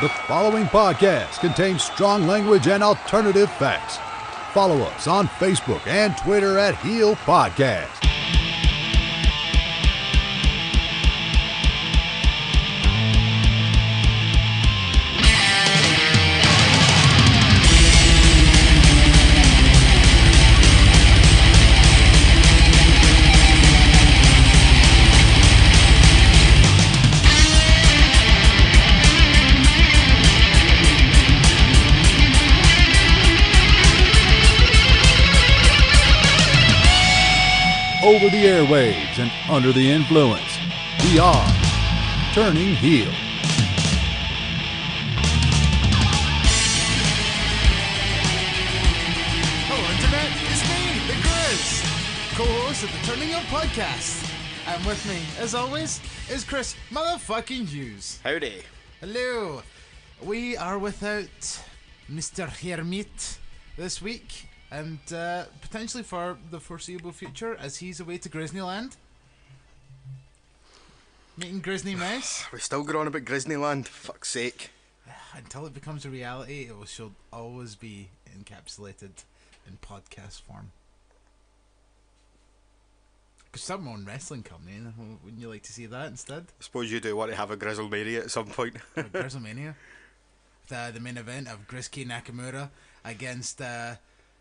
The following podcast contains strong language and alternative facts. Follow us on Facebook and Twitter at Heel Podcast. Over the airwaves and under the influence, we are Turning Heel. Hello, Internet. It's me, the Grizz, co-host of the Turning Heel podcast. And with me, as always, is Chris motherfucking Hughes. Howdy. Hello. We are without Mr. Hermit this week. And potentially for the foreseeable future, as he's away to Disneyland. Meeting Grizzly Mouse. We're still going on about Disneyland, fuck's sake. Until it becomes a reality, it should always be encapsulated in podcast form. Because some on wrestling company, wouldn't you like to see that instead? I suppose you do want to have a Grizzlemania at some point. Grizzlemania. The main event of Grizky Nakamura against...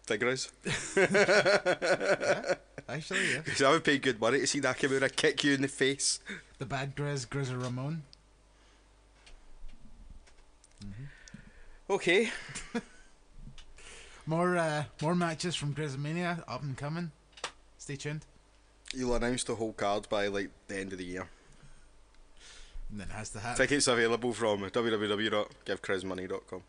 Tigers. Yeah, actually, yeah. Because I would pay good money to see Nakamura kick you in the face. The bad Grizzer Ramon. Mm-hmm. Okay. More matches from Grizzlemania up and coming. Stay tuned. You'll announce the whole card by like the end of the year. And then it has to happen. Tickets available from www.givechrismoney.com.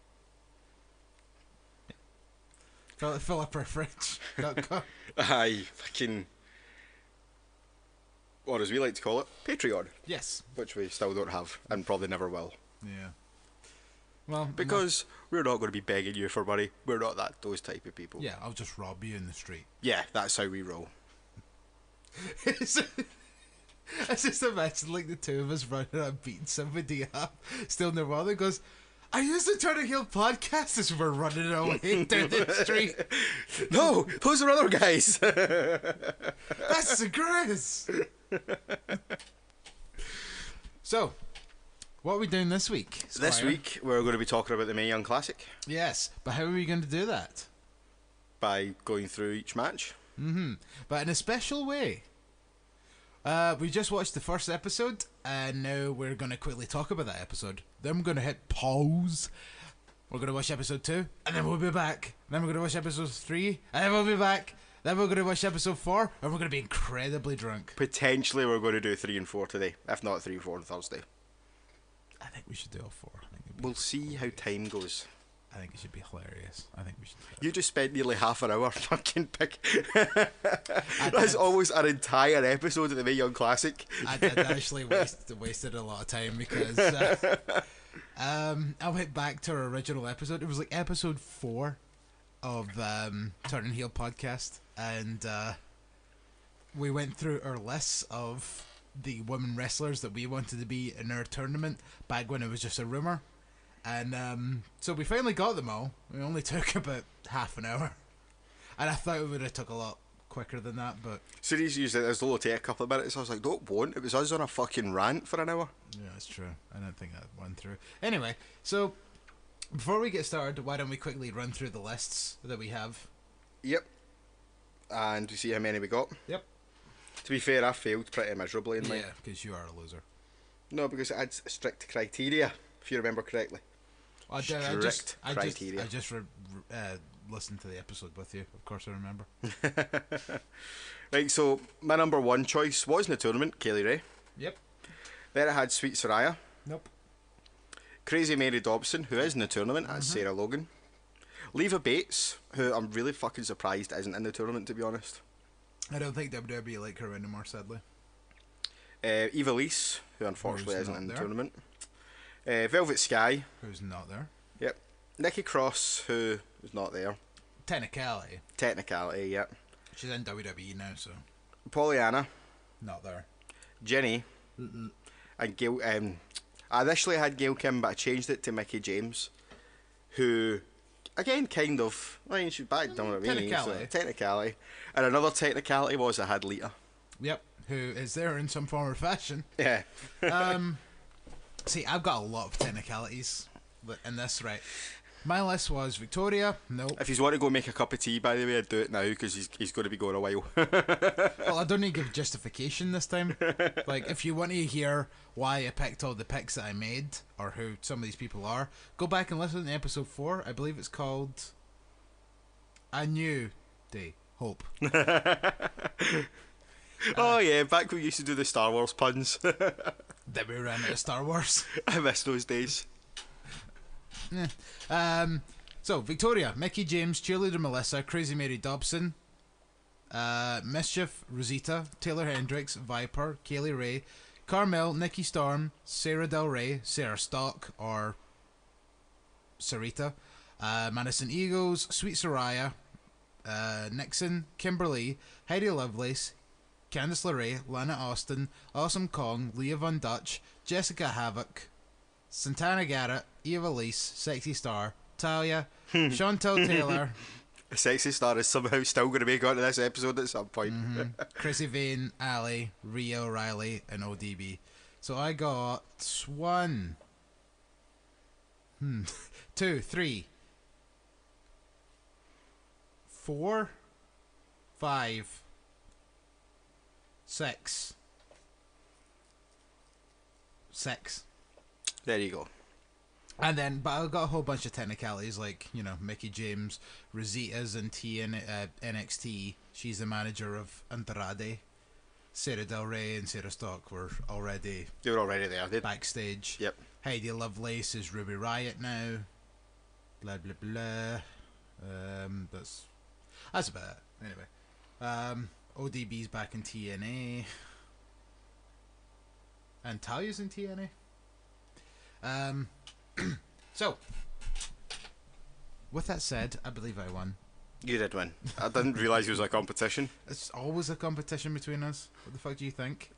Fill up our fridge.com. Aye, fucking... or as we like to call it, Patreon. Yes. Which we still don't have, and probably never will. Yeah. Well, because we're not going to be begging you for money. We're not those type of people. Yeah, I'll just rob you in the street. Yeah, that's how we roll. I just imagine like the two of us running around beating somebody up, still in their wallet, goes, I used the Turning Heel podcast as we're running away down the street. No, those are other guys. That's the Grizz. So, what are we doing this week, Squire? This week we're going to be talking about the Mae Young Classic. Yes, but how are we going to do that? By going through each match. Mm-hmm. But in a special way. We just watched the first episode, and now we're going to quickly talk about that episode. Then we're going to hit pause. We're going to watch episode 2, and then we'll be back. Then we're going to watch episode 3, and then we'll be back. Then we're going to watch episode 4, and we're going to be incredibly drunk. Potentially we're going to do 3 and 4 today, if not 3 and 4 on Thursday. I think we should do all 4. We'll see how time goes. I think it should be hilarious. I think we should. You just spent nearly half an hour fucking pick. That's almost an entire episode of the Mae Young Classic. I did actually wasted a lot of time because I went back to our original episode. It was like episode 4 of Turning Heel podcast, and we went through our lists of the women wrestlers that we wanted to be in our tournament back when it was just a rumor. And so we finally got them all. We only took about half an hour, and I thought it would have took a lot quicker than that. But Series used it as though it'll take a couple of minutes. I was like, don't want. It was us on a fucking rant for an hour. Yeah, that's true. I don't think that went through. Anyway, so before we get started, why don't we quickly run through the lists that we have? Yep. And we see how many we got. Yep. To be fair, I failed pretty miserably in mine. Yeah, because you are a loser. No, because it had strict criteria, if you remember correctly. I Strict criteria. I just listened to the episode with you. Of course, I remember. Right, so my number 1 choice was in the tournament, Kaylee Ray. Yep. Then I had Sweet Soraya. Nope. Crazy Mary Dobson, who is in the tournament, as Sarah Logan. Leva Bates, who I'm really fucking surprised isn't in the tournament, to be honest. I don't think WWE like her anymore, sadly. Eva Lise, who unfortunately Who's isn't not in the there. tournament. Velvet Sky. Who's not there? Yep. Nikki Cross, who is not there. Technicality. Technicality, yep. She's in WWE now, so Pollyanna. not there. Jenny. Mm-mm. And Gail, I initially had Gail Kim, but I changed it to Mickey James, who, again, kind of, I mean, she's back down what I mean. Technicality. So, technicality. And another technicality was I had Lita. Yep, who is there in some form or fashion. Yeah. See, I've got a lot of technicalities in this, right? My list was Victoria, nope. If you want to go make a cup of tea, by the way, I'd do it now because he's going to be going a while. Well, I don't need to give justification this time. Like, if you want to hear why I picked all the picks that I made, or who some of these people are, go back and listen to episode 4. I believe it's called A New Day, Hope. Oh yeah, back when we used to do the Star Wars puns. Then we ran out of Star Wars. I miss those days. So, Victoria, Mickey James, Cheerleader Melissa, Crazy Mary Dobson, Mischief, Rosita, Taylor Hendricks, Viper, Kaylee Ray, Carmel, Nikki Storm, Sarah Del Rey, Sarah Stock, or Sarita, Madison Eagles, Sweet Soraya, Nixon, Kimberly, Heidi Lovelace, Candice LeRae, Lana Austin, Awesome Kong, Leah Von Dutch, Jessica Havoc, Santana Garrett, Eva Lise, Sexy Star, Talia, Chantel Taylor. Sexy Star is somehow still going to make onto this episode at some point. Chrissy Vane, Ali, Rhea O'Reilly, and ODB. So I got 1, 2, 3, 4, 5, 6. There you go. And then, but I got a whole bunch of technicalities, like, you know, Mickey James, Rosita's in NXT. She's the manager of Andrade. Sarah Del Rey and Sarah Stock were already They were already there. backstage. Yep. Heidi Lovelace is Ruby Riott now. Blah blah blah. That's about it. Anyway, ODB's back in TNA, and Talia's in TNA. So, with that said, I believe I won. You did win. I didn't realise it was a competition. It's always a competition between us. What the fuck do you think?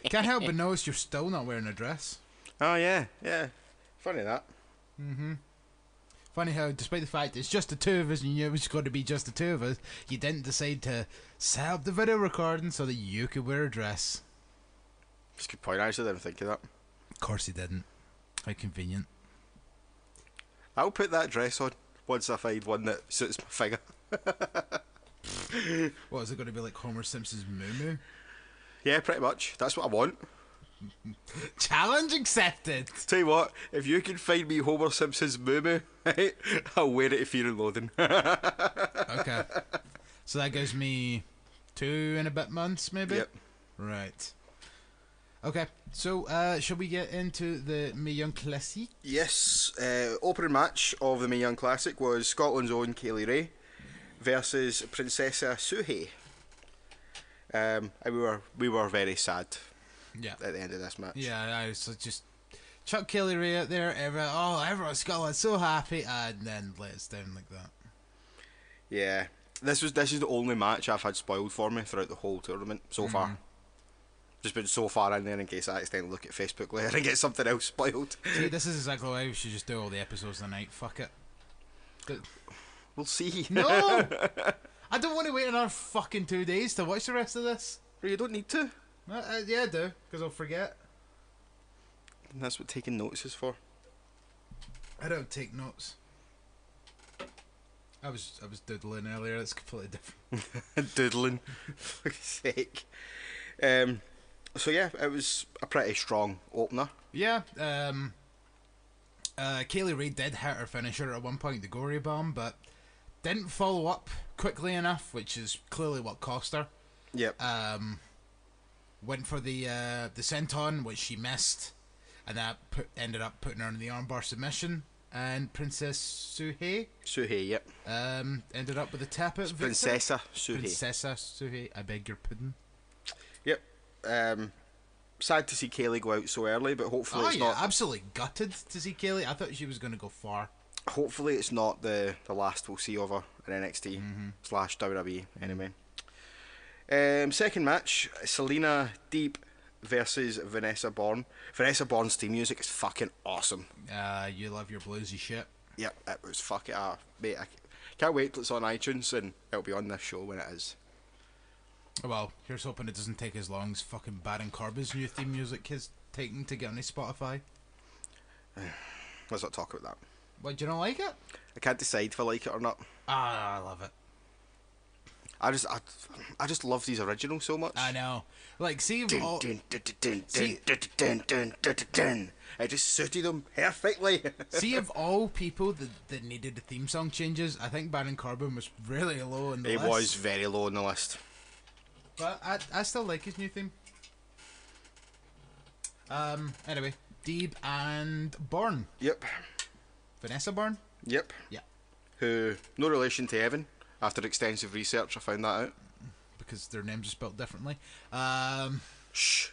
Can't help but notice you're still not wearing a dress. Oh yeah, yeah. Funny that. Funny how, despite the fact it's just the two of us and you knew it was going to be just the two of us, you didn't decide to set up the video recording so that you could wear a dress. That's a good point. I actually didn't think of that. Of course he didn't. How convenient. I'll put that dress on once I find one that suits my figure. What, is it going to be like Homer Simpson's Moo? Yeah, pretty much. That's what I want. Challenge accepted! Tell you what, if you can find me Homer Simpson's Moo, right, I'll wear it to Fear and Loathing. Okay. So that gives me 2 and a bit months, maybe? Yep. Right. Okay, so shall we get into the Mae Young Classic? Yes, opening match of the Mae Young Classic was Scotland's own Kaylee Ray versus Princessa Suhei. And we were very sad Yeah. at the end of this match. Yeah, I was just chuck Kaylee Ray out there, everyone in Scotland's so happy, and then let us down like that. Yeah, this is the only match I've had spoiled for me throughout the whole tournament so far. Just been so far in there in case I accidentally look at Facebook later and get something else spoiled. See, this is exactly why we should just do all the episodes tonight. Fuck it. We'll see. No! I don't want to wait another fucking 2 days to watch the rest of this. You don't need to. Yeah, I do, because I'll forget. And that's what taking notes is for. I don't take notes. I was doodling earlier. That's completely different. Doodling. For fuck's sake. So yeah, it was a pretty strong opener. Yeah. Kaylee Ray did hit her finisher at one point, the Gory Bomb, but didn't follow up quickly enough, which is clearly what cost her. Yep. Went for the senton, which she missed, and that ended up putting her in the armbar submission. And Princess Suhei. Yep. Ended up with a tap out. Princessa Suhei. Princessa Suhei. I beg your pudding. Yep. Sad to see Kaylee go out so early, but hopefully it's not. Absolutely gutted to see Kaylee. I thought she was going to go far. Hopefully it's not the last we'll see of her in NXT / WWE anyway. Second match, Selena Deep versus Vanessa Bourne. Vanessa Bourne's theme music is fucking awesome. You love your bluesy shit. Yep, it was fucking... mate, I can't wait till it's on iTunes and it'll be on this show when it is. Well, here's hoping it doesn't take as long as fucking Baron Corbin's new theme music has taken to get on his Spotify. Let's not talk about that. What, do you not like it? I can't decide if I like it or not. I love it. I just love these originals so much. I know. Like, see if all... It just suited them perfectly. See, of all people that needed the theme song changes, I think Baron Corbin was really low on the list. He was very low on the list. But I still like his new theme. Anyway, Deeb and Bourne. Yep. Vanessa Bourne? Yep. Yeah. Who, no relation to Evan. After extensive research, I found that out. Because their names are spelled differently. Shh.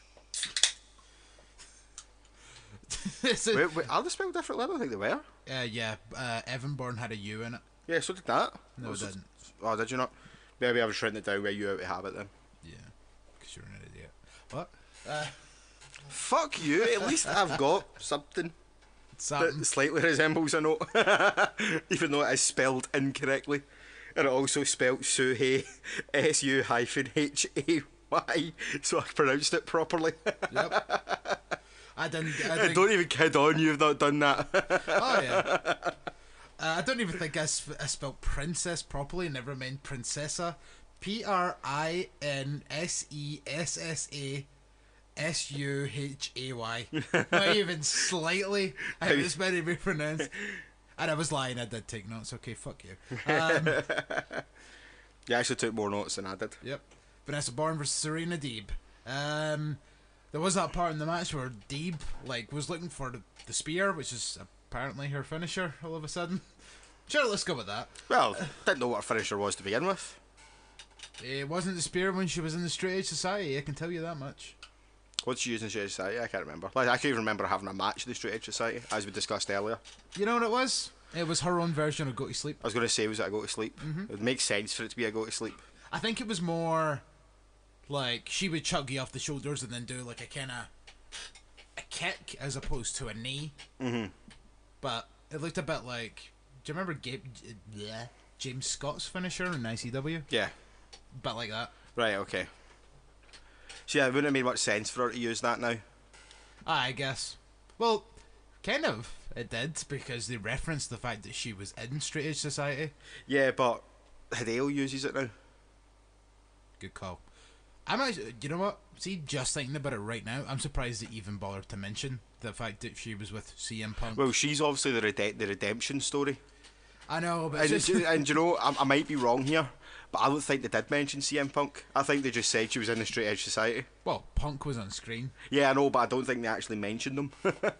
Wait, are they spelled differently? I don't think they were. yeah, Evan Bourne had a U in it. Yeah, so did that. No, it didn't. Oh, did you not? Maybe I was writing it down where you out of habit then. Yeah, because you're an idiot. What? Fuck you, at least I've got something that slightly resembles a note. Even though it is spelled incorrectly. And it also spelled Suhey, S-U-H-A-Y, so I pronounced it properly. Yep. I didn't. Don't even kid on, you've not done that. Oh, yeah. I don't even think I spelled princess properly, never mind princessa. Princessassuhay. Not even slightly. It was meant to be pronounced. And I was lying, I did take notes. Okay, fuck you. You actually took more notes than I did. Yep. Vanessa Bourne versus Serena Deeb. There was that part in the match where Deeb was looking for the spear, which is apparently her finisher all of a sudden. Sure, let's go with that. Well, didn't know what her finisher was to begin with. It wasn't the spear when she was in the Straight Edge Society, I can tell you that much. What's she using in Straight Edge Society? I can't remember. I can't even remember having a match with the Straight Edge Society, as we discussed earlier. You know what it was? It was her own version of Go to Sleep. I was going to say, was it a Go to Sleep? Mm-hmm. It would make sense for it to be a Go to Sleep. I think it was more like she would chuck you off the shoulders and then do like a kind of a kick as opposed to a knee. Mm-hmm. But it looked a bit like... Do you remember James Scott's finisher in ICW? Yeah. A bit like that. Right, okay. So yeah, it wouldn't have made much sense for her to use that now. I guess. Well, kind of. It did, because they referenced the fact that she was in Straight Edge Society. Yeah, but Hideo uses it now. Good call. I'm actually, you know what? See, just thinking about it right now, I'm surprised they even bothered to mention the fact that she was with CM Punk. Well, she's obviously the redemption story. I know, but and you know, I might be wrong here, but I don't think they did mention CM Punk. I think they just said she was in the Straight Edge Society. Well, Punk was on screen. Yeah, I know, but I don't think they actually mentioned them. Well,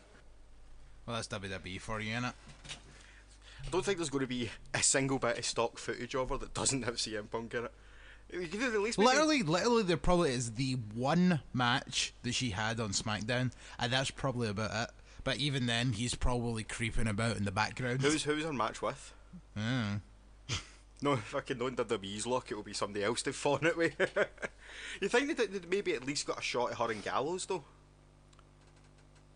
that's WWE for you, innit? I don't think there's going to be a single bit of stock footage of her that doesn't have CM Punk in it. You could at least literally, there probably is the one match that she had on SmackDown, and that's probably about it. But even then, he's probably creeping about in the background. Who's her match with? No, fucking knowing WWE's luck, it will be somebody else they've fought it with. You think they'd maybe at least got a shot at her and Gallows, though?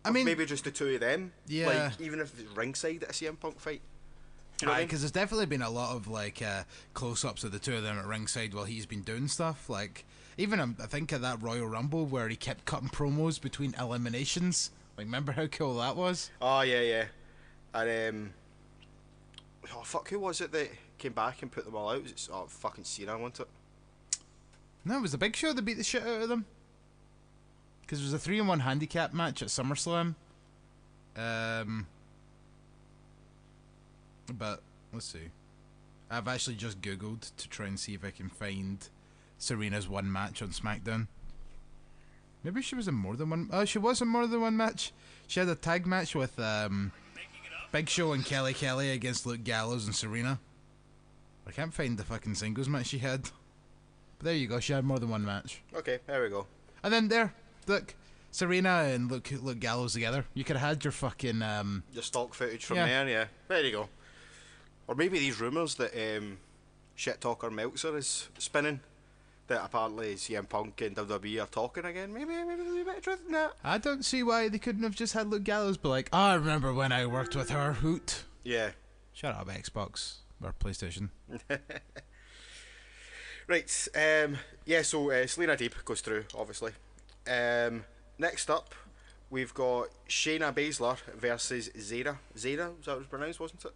I mean, maybe just the two of them. Yeah. Like, even if it's ringside at a CM Punk fight. You know because there's definitely been a lot of close-ups of the two of them at ringside while he's been doing stuff. Like, even I think at that Royal Rumble where he kept cutting promos between eliminations. Like, remember how cool that was? Oh yeah. And oh fuck, who was it that came back and put them all out? Was it fucking Cena, wasn't it? No, it was the Big Show that beat the shit out of them. Because it was a 3-on-1 handicap match at SummerSlam. But let's see. I've actually just googled to try and see if I can find Serena's one match on SmackDown. Maybe she was in more than one. Oh, she was in more than one match. She had a tag match with Big Show and Kelly Kelly against Luke Gallows and Serena. I can't find the fucking singles match she had. But there you go. She had more than one match. Okay, there we go. And then there, look, Serena and Luke Gallows together. You could have had your fucking your stock footage from there. Yeah, there you go. Or maybe these rumours that Shit Talker Meltzer is spinning that apparently CM Punk and WWE are talking again. Maybe there's a bit of truth in that. I don't see why they couldn't have just had Luke Gallows be like, I remember when I worked with her, hoot. Yeah. Shut up, Xbox or PlayStation. Right, yeah, so Selena Deeb goes through, obviously. Next up, we've got Shayna Baszler versus Zeta. Zeta, was that what it was pronounced, wasn't it?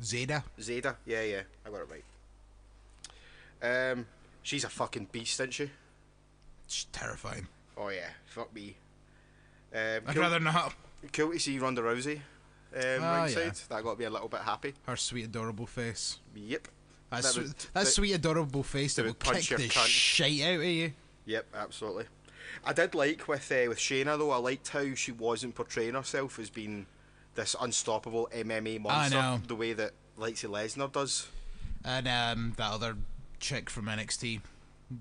Zeta? Zeta, yeah, I got it right. She's a fucking beast, isn't she? She's terrifying. Oh yeah, fuck me. I'd rather not. Cool to see Ronda Rousey ringside. Yeah. That got me a little bit happy. Her sweet, adorable face. Yep. That sweet, adorable face that will kick the shite out of you. Yep, absolutely. I did like with Shayna though. I liked how she wasn't portraying herself as being this unstoppable MMA monster. I know. The way that Lexi Lesnar does. And that other chick from NXT,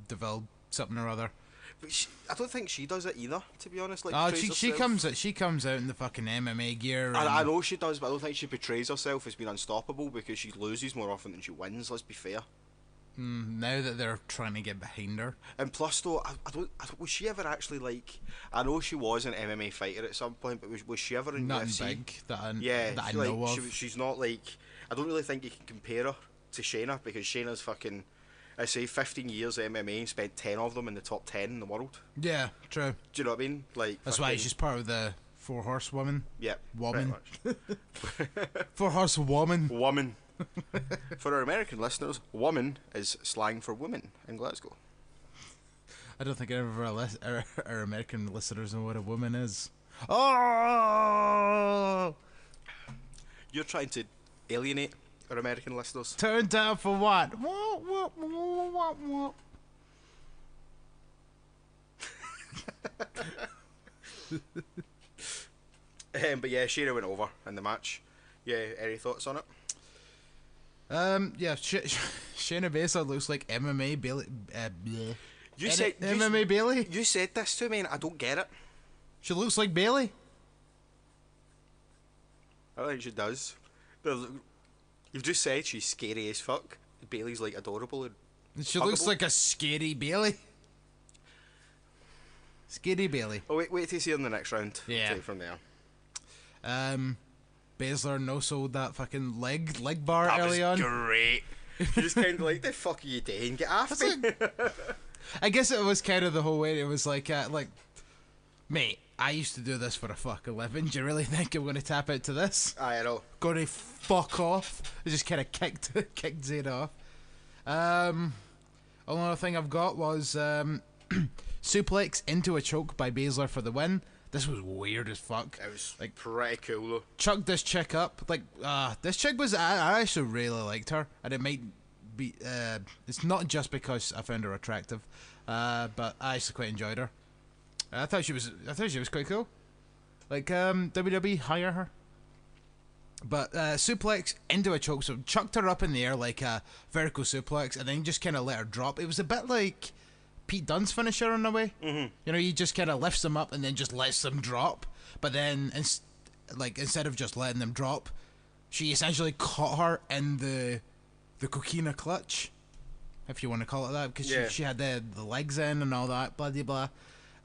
developed something or other. But I don't think she does it either, to be honest. Like, she comes out in the fucking MMA gear. I know she does, but I don't think she portrays herself as being unstoppable because she loses more often than she wins. Let's be fair. Now that they're trying to get behind her, and plus though, I don't was she ever actually like? I know she was an MMA fighter at some point, but was she ever in nothing UFC? big that I like, know of. She's not like. I don't really think you can compare her to Shayna because Shayna's fucking. I say 15 years MMA and spent 10 of them in the top 10 in the world. Yeah, true. Do you know what I mean? Like that's why she's part of the 4 Horsewoman. Yeah, woman. 4 Horse Woman. Woman. For our American listeners, woman is slang for woman in Glasgow. I don't think our American listeners know what a woman is. Oh! You're trying to alienate our American listeners. Turn down for what? But yeah, Shayna went over in the match. Yeah, any thoughts on it? Yeah, Shayna Baszler looks like MMA Bailey. MMA Bailey? You said this to me and I don't get it. She looks like Bailey. I think she does. You've just said she's scary as fuck. Bailey's like adorable and she huggable. looks like a scary Bailey. Scary Bailey. Oh wait till you see her in the next round. Yeah. I'll take it from there. Baszler no-sold that fucking leg bar that early on. That was great. You just kind of like, the fuck are you doing? Get after me. I guess it was kind of the whole way. It was like, mate, I used to do this for a fucking living. Do you really think I'm going to tap out to this? I know. Going to fuck off. I just kind of kicked Zeta off. Only other thing I've got was suplex into a choke by Baszler for the win. This was weird as fuck. It was like pretty cool though. Chucked this chick up. Like, this chick was. I actually really liked her, and it might be. It's not just because I found her attractive, but I actually quite enjoyed her. I thought she was quite cool. Like, WWE hire her. But suplex into a choke, so chucked her up in the air like a vertical suplex, and then just kind of let her drop. It was a bit like Pete Dunne's finisher in a way. Mm-hmm. You know, he just kind of lifts them up and then just lets them drop. But then, instead of just letting them drop, she essentially caught her in the coquina clutch, if you want to call it that, because she had the legs in and all that, blah blah blah.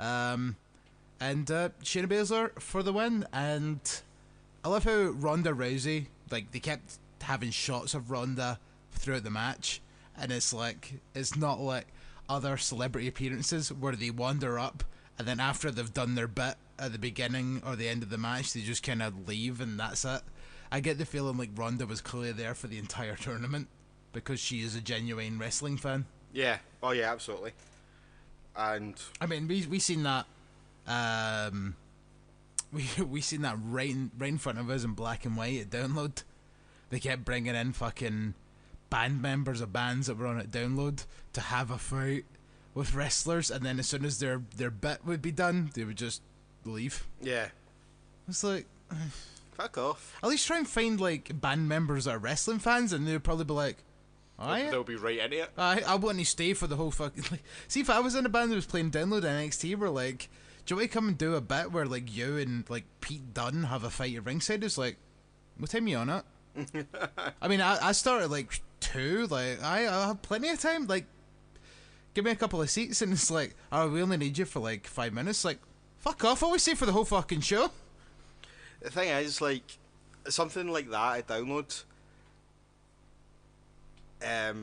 And Shayna Baszler for the win. And I love how Ronda Rousey, like, they kept having shots of Ronda throughout the match, and it's not like other celebrity appearances where they wander up and then after they've done their bit at the beginning or the end of the match they just kind of leave and that's it. I get the feeling like Ronda was clearly there for the entire tournament because she is a genuine wrestling fan. Yeah. Oh yeah, absolutely. And I mean, we seen that we seen that right in front of us in black and white at Download. They kept bringing in fucking band members of bands that were on at Download to have a fight with wrestlers, and then as soon as their bit would be done, they would just leave. Yeah. It's like, fuck off. At least try and find like band members that are wrestling fans, and they'd probably be like, they'll be right into it. I want to stay for the whole fucking. Like, see, if I was in a band that was playing Download NXT, we're like, do you want to come and do a bit where like you and like Pete Dunne have a fight at ringside? It's like, what time are you on it? I mean, I started like 2. Like, I have plenty of time. Like, give me a couple of seats, and it's like, oh, we only need you for like 5 minutes. Like, fuck off! I always say for the whole fucking show. The thing is, like, something like that I download. I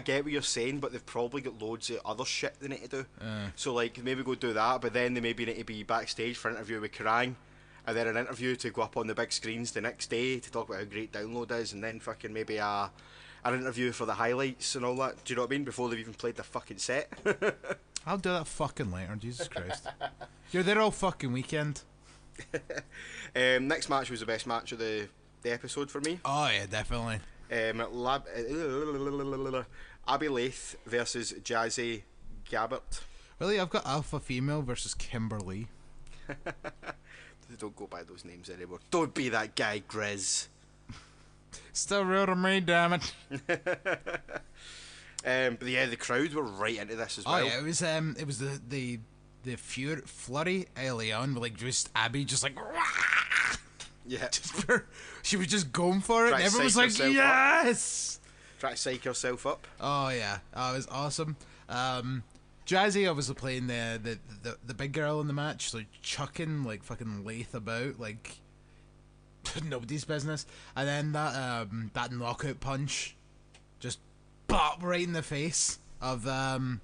get what you're saying, but they've probably got loads of other shit they need to do. So like maybe go do that, but then they maybe need to be backstage for an interview with Kerrang, and then an interview to go up on the big screens the next day to talk about how great Download is, and then fucking maybe an interview for the highlights and all that. Do you know what I mean? Before they've even played the fucking set. I'll do that fucking later. Jesus Christ, you're there all fucking weekend. Next match was the best match of the episode for me. Oh yeah, definitely. Abby Lath versus Jazzy Gabbert. Really, I've got Alpha Female versus Kimberly. They don't go by those names anymore. Don't be that guy, Grizz. Still real to me, damn it. But yeah, the crowd were right into this as well. Oh yeah, it was the flurry early on, like just Abby just like. Yeah, she was just going for it. And everyone was like, "Yes!" Try to psych herself up. Oh yeah, it was awesome. Jazzy obviously playing the big girl in the match, so chucking like fucking Lath about like nobody's business, and then that knockout punch just bop right in the face of Lath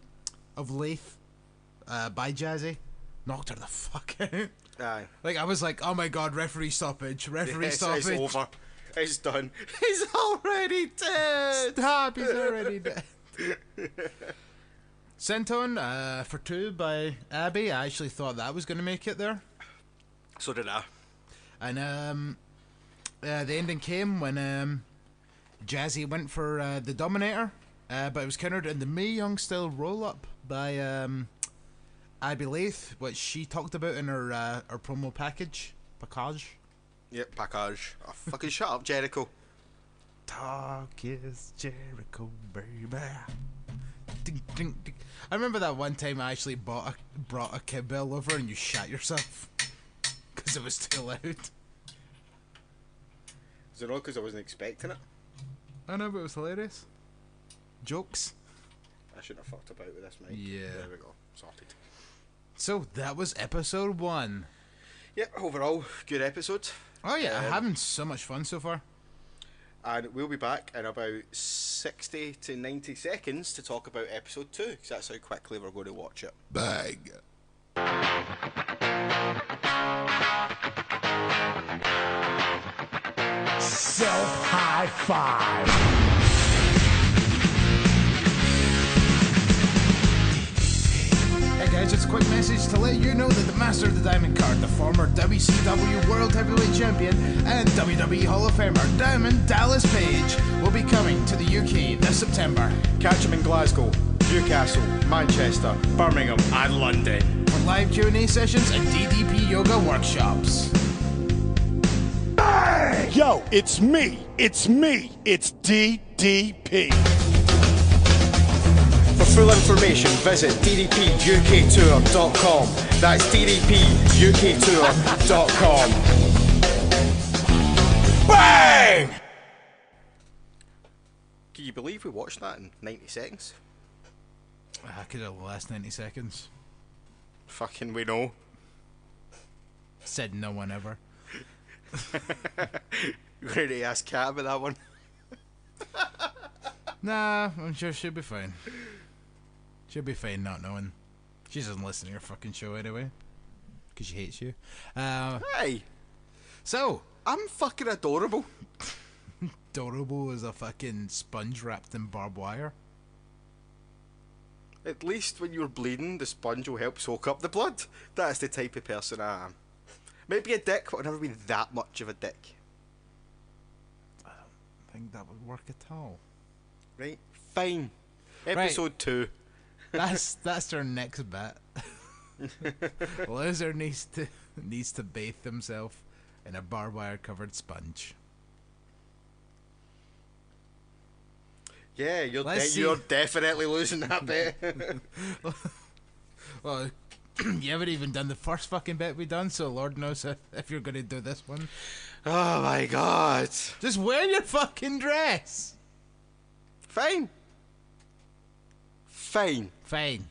by Jazzy, knocked her the fuck out. Aye. Like I was like, oh my god, referee stoppage, stoppage. It's over. It's done. He's already dead. Stop, he's already dead. Sent on for 2 by Abby. I actually thought that was going to make it there. So did I. And the ending came when Jazzy went for the Dominator, but it was countered in the Mae Young style roll up by Abby Lath, which she talked about in her promo package. Yep, package. Oh, fucking shut up, Jericho. Talk is Jericho, baby. Ding, ding, ding. I remember that one time I actually brought a Kid Bell over and you shat yourself because it was too loud. Is it all because I wasn't expecting it? I know, but it was hilarious. Jokes. I shouldn't have fucked about with this, mate. Yeah. There we go. Sorted. So that was episode 1. Yep, overall, good episode. Oh yeah, I'm having so much fun so far. And we'll be back in about 60 to 90 seconds to talk about episode 2, because that's how quickly we're going to watch it. Bang. Self-high five. Hey guys, just a quick message to let you know that the Master of the Diamond card, the former WCW World Heavyweight Champion and WWE Hall of Famer Diamond Dallas Page will be coming to the UK this September. Catch him in Glasgow, Newcastle, Manchester, Birmingham and London For live Q&A sessions and DDP yoga workshops. Yo, it's me, it's DDP. For full information, visit ddpuktour.com. That's ddpuktour.com. Bang! Can you believe we watched that in 90 seconds? I could have the last 90 seconds. Fucking we know. Said no one ever. You ready to ask Kat about that one? Nah, I'm sure she'll be fine. She'll be fine not knowing. She doesn't listen to your fucking show anyway. Because she hates you. Hey! So, I'm fucking adorable. adorable as a fucking sponge wrapped in barbed wire. At least when you're bleeding, the sponge will help soak up the blood. That's the type of person I am. Might be a dick, but I've never been that much of a dick. I don't think that would work at all. Right? Fine. Episode 2. That's their next bet. Loser needs to bathe himself in a barbed wire covered sponge. Yeah, you're definitely losing that bet. Well, you haven't even done the first fucking bet we done, so Lord knows if you're going to do this one. Oh my god. Just wear your fucking dress. Fine. Fine. Fine.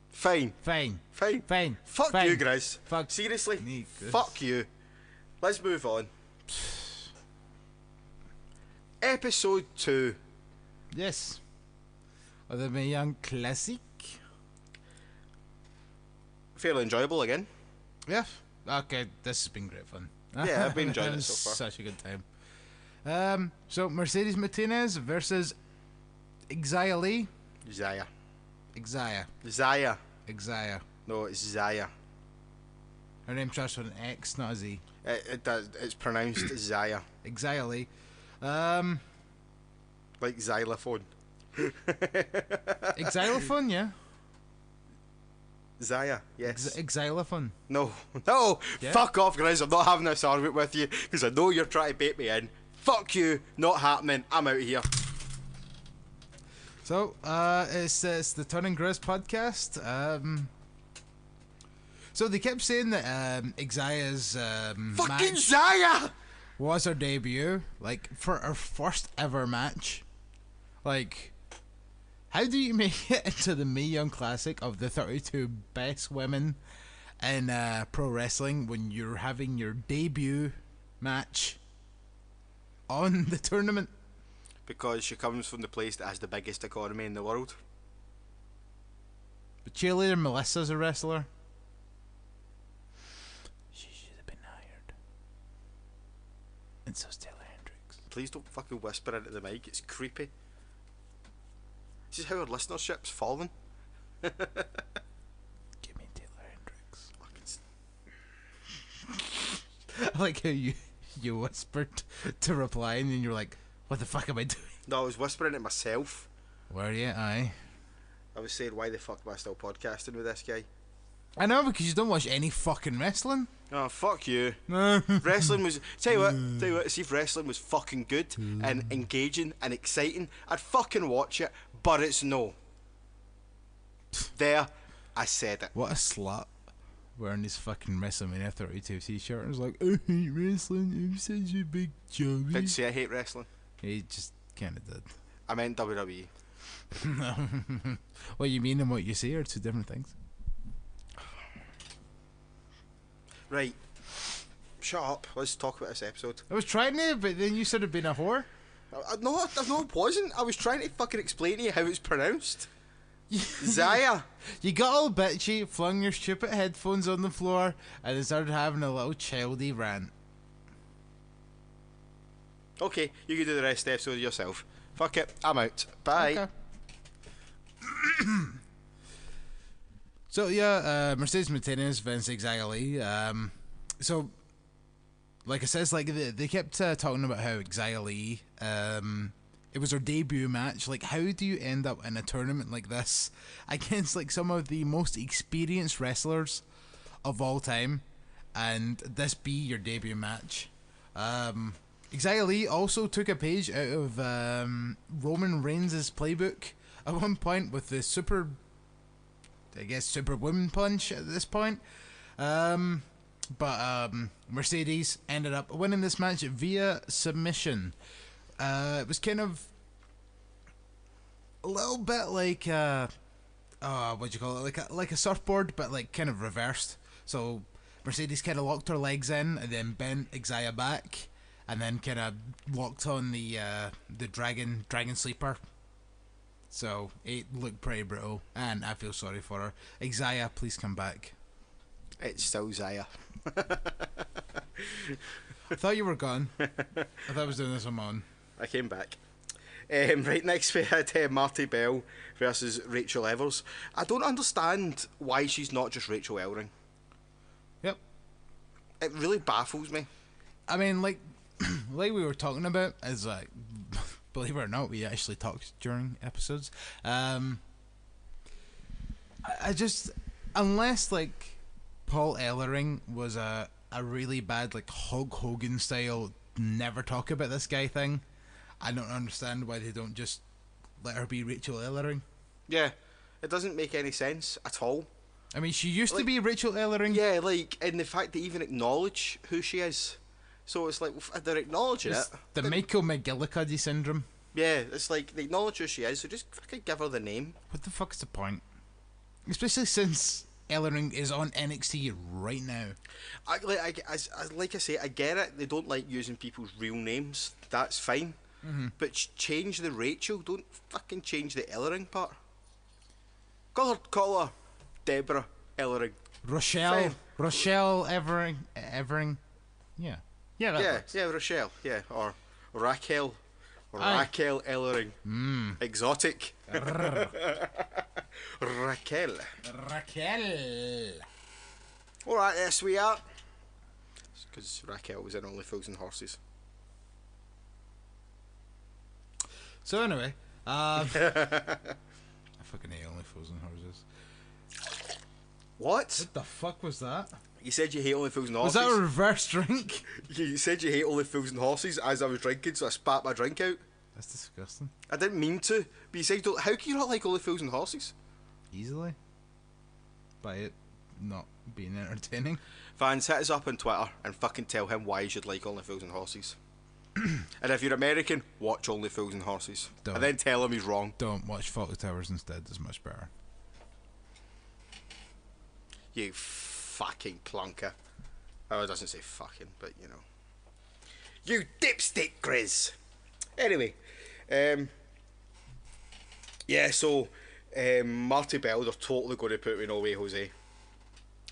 Fine. Fine. Fine. Fine. Fuck Fine. you, Grizz. Fuck. Seriously. Me, Grizz. Fuck you. Let's move on. Episode 2. Yes. Of the Mae Young Classic. Fairly enjoyable again. Yeah. Okay, this has been great fun. Yeah, I've been enjoying it so far. Such a good time. So Mercedes Martinez versus Xia Li. Zaya. Xia. Zaya. Xia. No, it's Zaya. Her name starts with an X, not a Z. It does. It's pronounced Zaya. Xia Li. Like xylophone. Xylophone, yeah. Zaya, yes. Xylophone. No. No! Yeah? Fuck off, Grizz. I'm not having this argument with you because I know you're trying to bait me in. Fuck you. Not happening. I'm out of here. So, it's the Turn and Grizz podcast. So they kept saying that Xia's Fucking match Zaya! was her debut, like for her first ever match. Like, how do you make it into the Mae Young Classic of the 32 best women in pro wrestling when you're having your debut match on the tournament? Because she comes from the place that has the biggest economy in the world. But cheerleader Melissa's a wrestler. She should have been hired. And so's Taylor Hendricks. Please don't fucking whisper into the mic. It's creepy. This is how our listenership's fallen. Give me Taylor Hendricks. I like how you whispered to reply and then you're like, what the fuck am I doing? No, I was whispering it myself. Were you? Aye. I was saying, why the fuck am I still podcasting with this guy? I know, because you don't watch any fucking wrestling. Oh, fuck you. Wrestling was... Tell you what, see if wrestling was fucking good and engaging and exciting, I'd fucking watch it, but it's no. There, I said it. What a slut. Wearing his fucking WrestleMania 32 t-shirt and was like, I hate wrestling, I'm such a big chubby. Didn't say I hate wrestling. He just kinda did. I meant WWE. What you mean and what you say are two different things. Right. Shut up. Let's talk about this episode. I was trying to, but then you said it'd been a whore. No, it wasn't. I was trying to fucking explain to you how it's pronounced. Zaya. You got all bitchy, flung your stupid headphones on the floor, and then started having a little childy rant. Okay, you can do the rest of the episode yourself. Fuck it. I'm out. Bye. Okay. So yeah, Mercedes Martinez, Vince Xia Li. So, like I says, like they kept talking about how Xia Li, it was her debut match. Like, how do you end up in a tournament like this against like some of the most experienced wrestlers of all time, and this be your debut match? Xia Li also took a page out of Roman Reigns' playbook at one point with the super woman punch at this point. But Mercedes ended up winning this match via submission. It was kind of a little bit like what do you call it? Like a surfboard, but like kind of reversed. So Mercedes kind of locked her legs in and then bent Xia back, and then kind of locked on the dragon sleeper. So it looked pretty brutal, and I feel sorry for her. Xia, please come back. It's still Zaya. I thought you were gone. I thought I was doing this on my own. I came back. Right, next we had Marty Bell versus Rachel Evers. I don't understand why she's not just Rachel Ellering. Yep. It really baffles me. I mean, like we were talking about, is like, believe it or not, we actually talked during episodes. I just, unless like Paul Ellering was a really bad like Hulk Hogan style never talk about this guy thing, I don't understand why they don't just let her be Rachel Ellering. Yeah, it doesn't make any sense at all. I mean, she used to be Rachel Ellering. Yeah, like, and the fact they even acknowledge who she is. So it's like, if they're acknowledging It's it. the Michael McGillicuddy syndrome. Yeah, it's like they acknowledge who she is, so just fucking give her the name. What the fuck's the point? Especially since Ellering is on NXT right now. Like I say, I get it. They don't like using people's real names. That's fine. But change the Rachel. Don't fucking change the Ellering part. Call her Deborah Ellering. Rochelle Evering. Yeah. Yeah, that works. Yeah, Rochelle. Yeah, or Raquel. Aye. Raquel Ellering. Exotic. Raquel. Alright, yes we are. Because Raquel was in Only Fools and Horses. So anyway, I fucking hate Only Fools and Horses. What? What the fuck was that? You said you hate Only Fools and Was Horses. that a reverse drink? You said you hate Only Fools and Horses as I was drinking, so I spat my drink out. That's disgusting. I didn't mean to, but you said, how can you not like Only Fools and Horses? Easily. By it not being entertaining. Fans, hit us up on Twitter and fucking tell him why you should like Only Fools and Horses. And if you're American, watch Only Fools and Horses. Don't. And then tell him he's wrong. Don't watch Fawlty Towers instead, it's much better. You fucking plunker. Oh, it doesn't say fucking, but you know. You dipstick Grizz! Anyway, yeah, so Marty Bell, they're totally going to put me No Way Jose.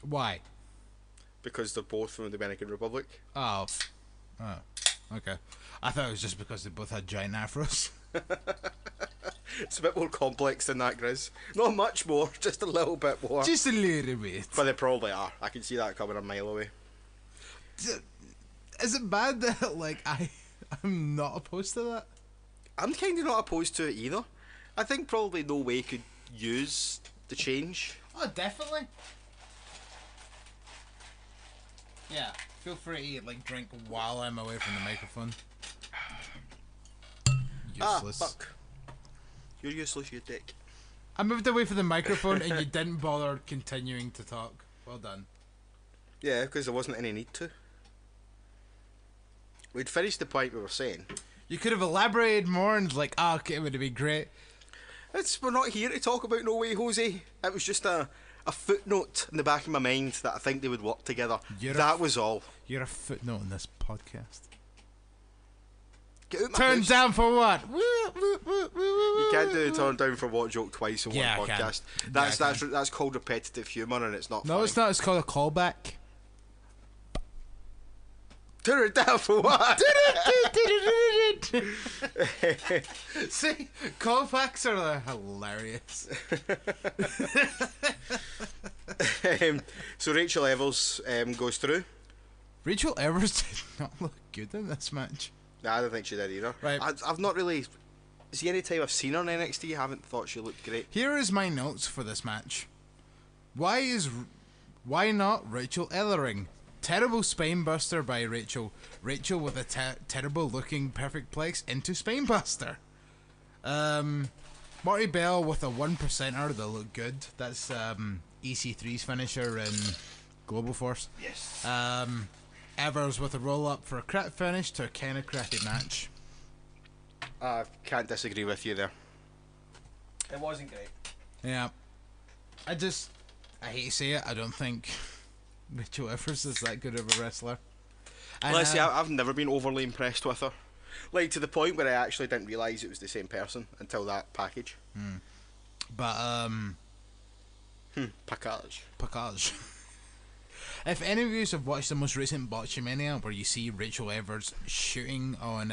Why? Because they're both from the Dominican Republic. Oh, okay. I thought it was just because they both had giant afros. It's a bit more complex than that, Grizz. Not much more, just a little bit more. Just a little bit. But they probably are. I can see that coming a mile away. Is it bad that, like, I'm not opposed to that? I'm kind of not opposed to it either. I think probably No Way could use the change. Oh, definitely. Yeah, feel free to, like, drink while I'm away from the microphone. Useless. Ah, fuck. You're useless, you dick. I moved away from the microphone and you didn't bother continuing to talk. Well done. Yeah, because there wasn't any need to. We'd finished the point we were saying. You could have elaborated more and like, okay, it would have been great. We're not here to talk about No Way Jose. It was just a footnote in the back of my mind that I think they would work together. That was all. You're a footnote in this podcast. Get out my Turn house. down for what? You can't do turn down for what joke twice in Yeah, I one can. podcast. Yeah, I That's called repetitive humour and it's not No, funny. it's not. It's called a callback. Turn it down for what? See, callbacks are hilarious. So Rachel Evers goes through. Rachel Evers did not look good in this match. Nah, I don't think she did either. Right. I've not really. See, any time I've seen her in NXT, I haven't thought she looked great. Here is my notes for this match. Why not Rachel Ellering? Terrible spinebuster by Rachel. Rachel with a terrible looking perfect plex into spinebuster. Marty Bell with a 1%er that looked good. That's EC3's finisher in Global Force. Yes. Evers with a roll up for a crap finish to a kind of crappy match. I can't disagree with you there. It wasn't great. Yeah. I hate to say it, I don't think Rachel Evers is that good of a wrestler. And, Let's see, I've never been overly impressed with her. Like, to the point where I actually didn't realise it was the same person until that package. But, Package. If any of you have watched the most recent Botchamania where you see Rachel Evers shooting on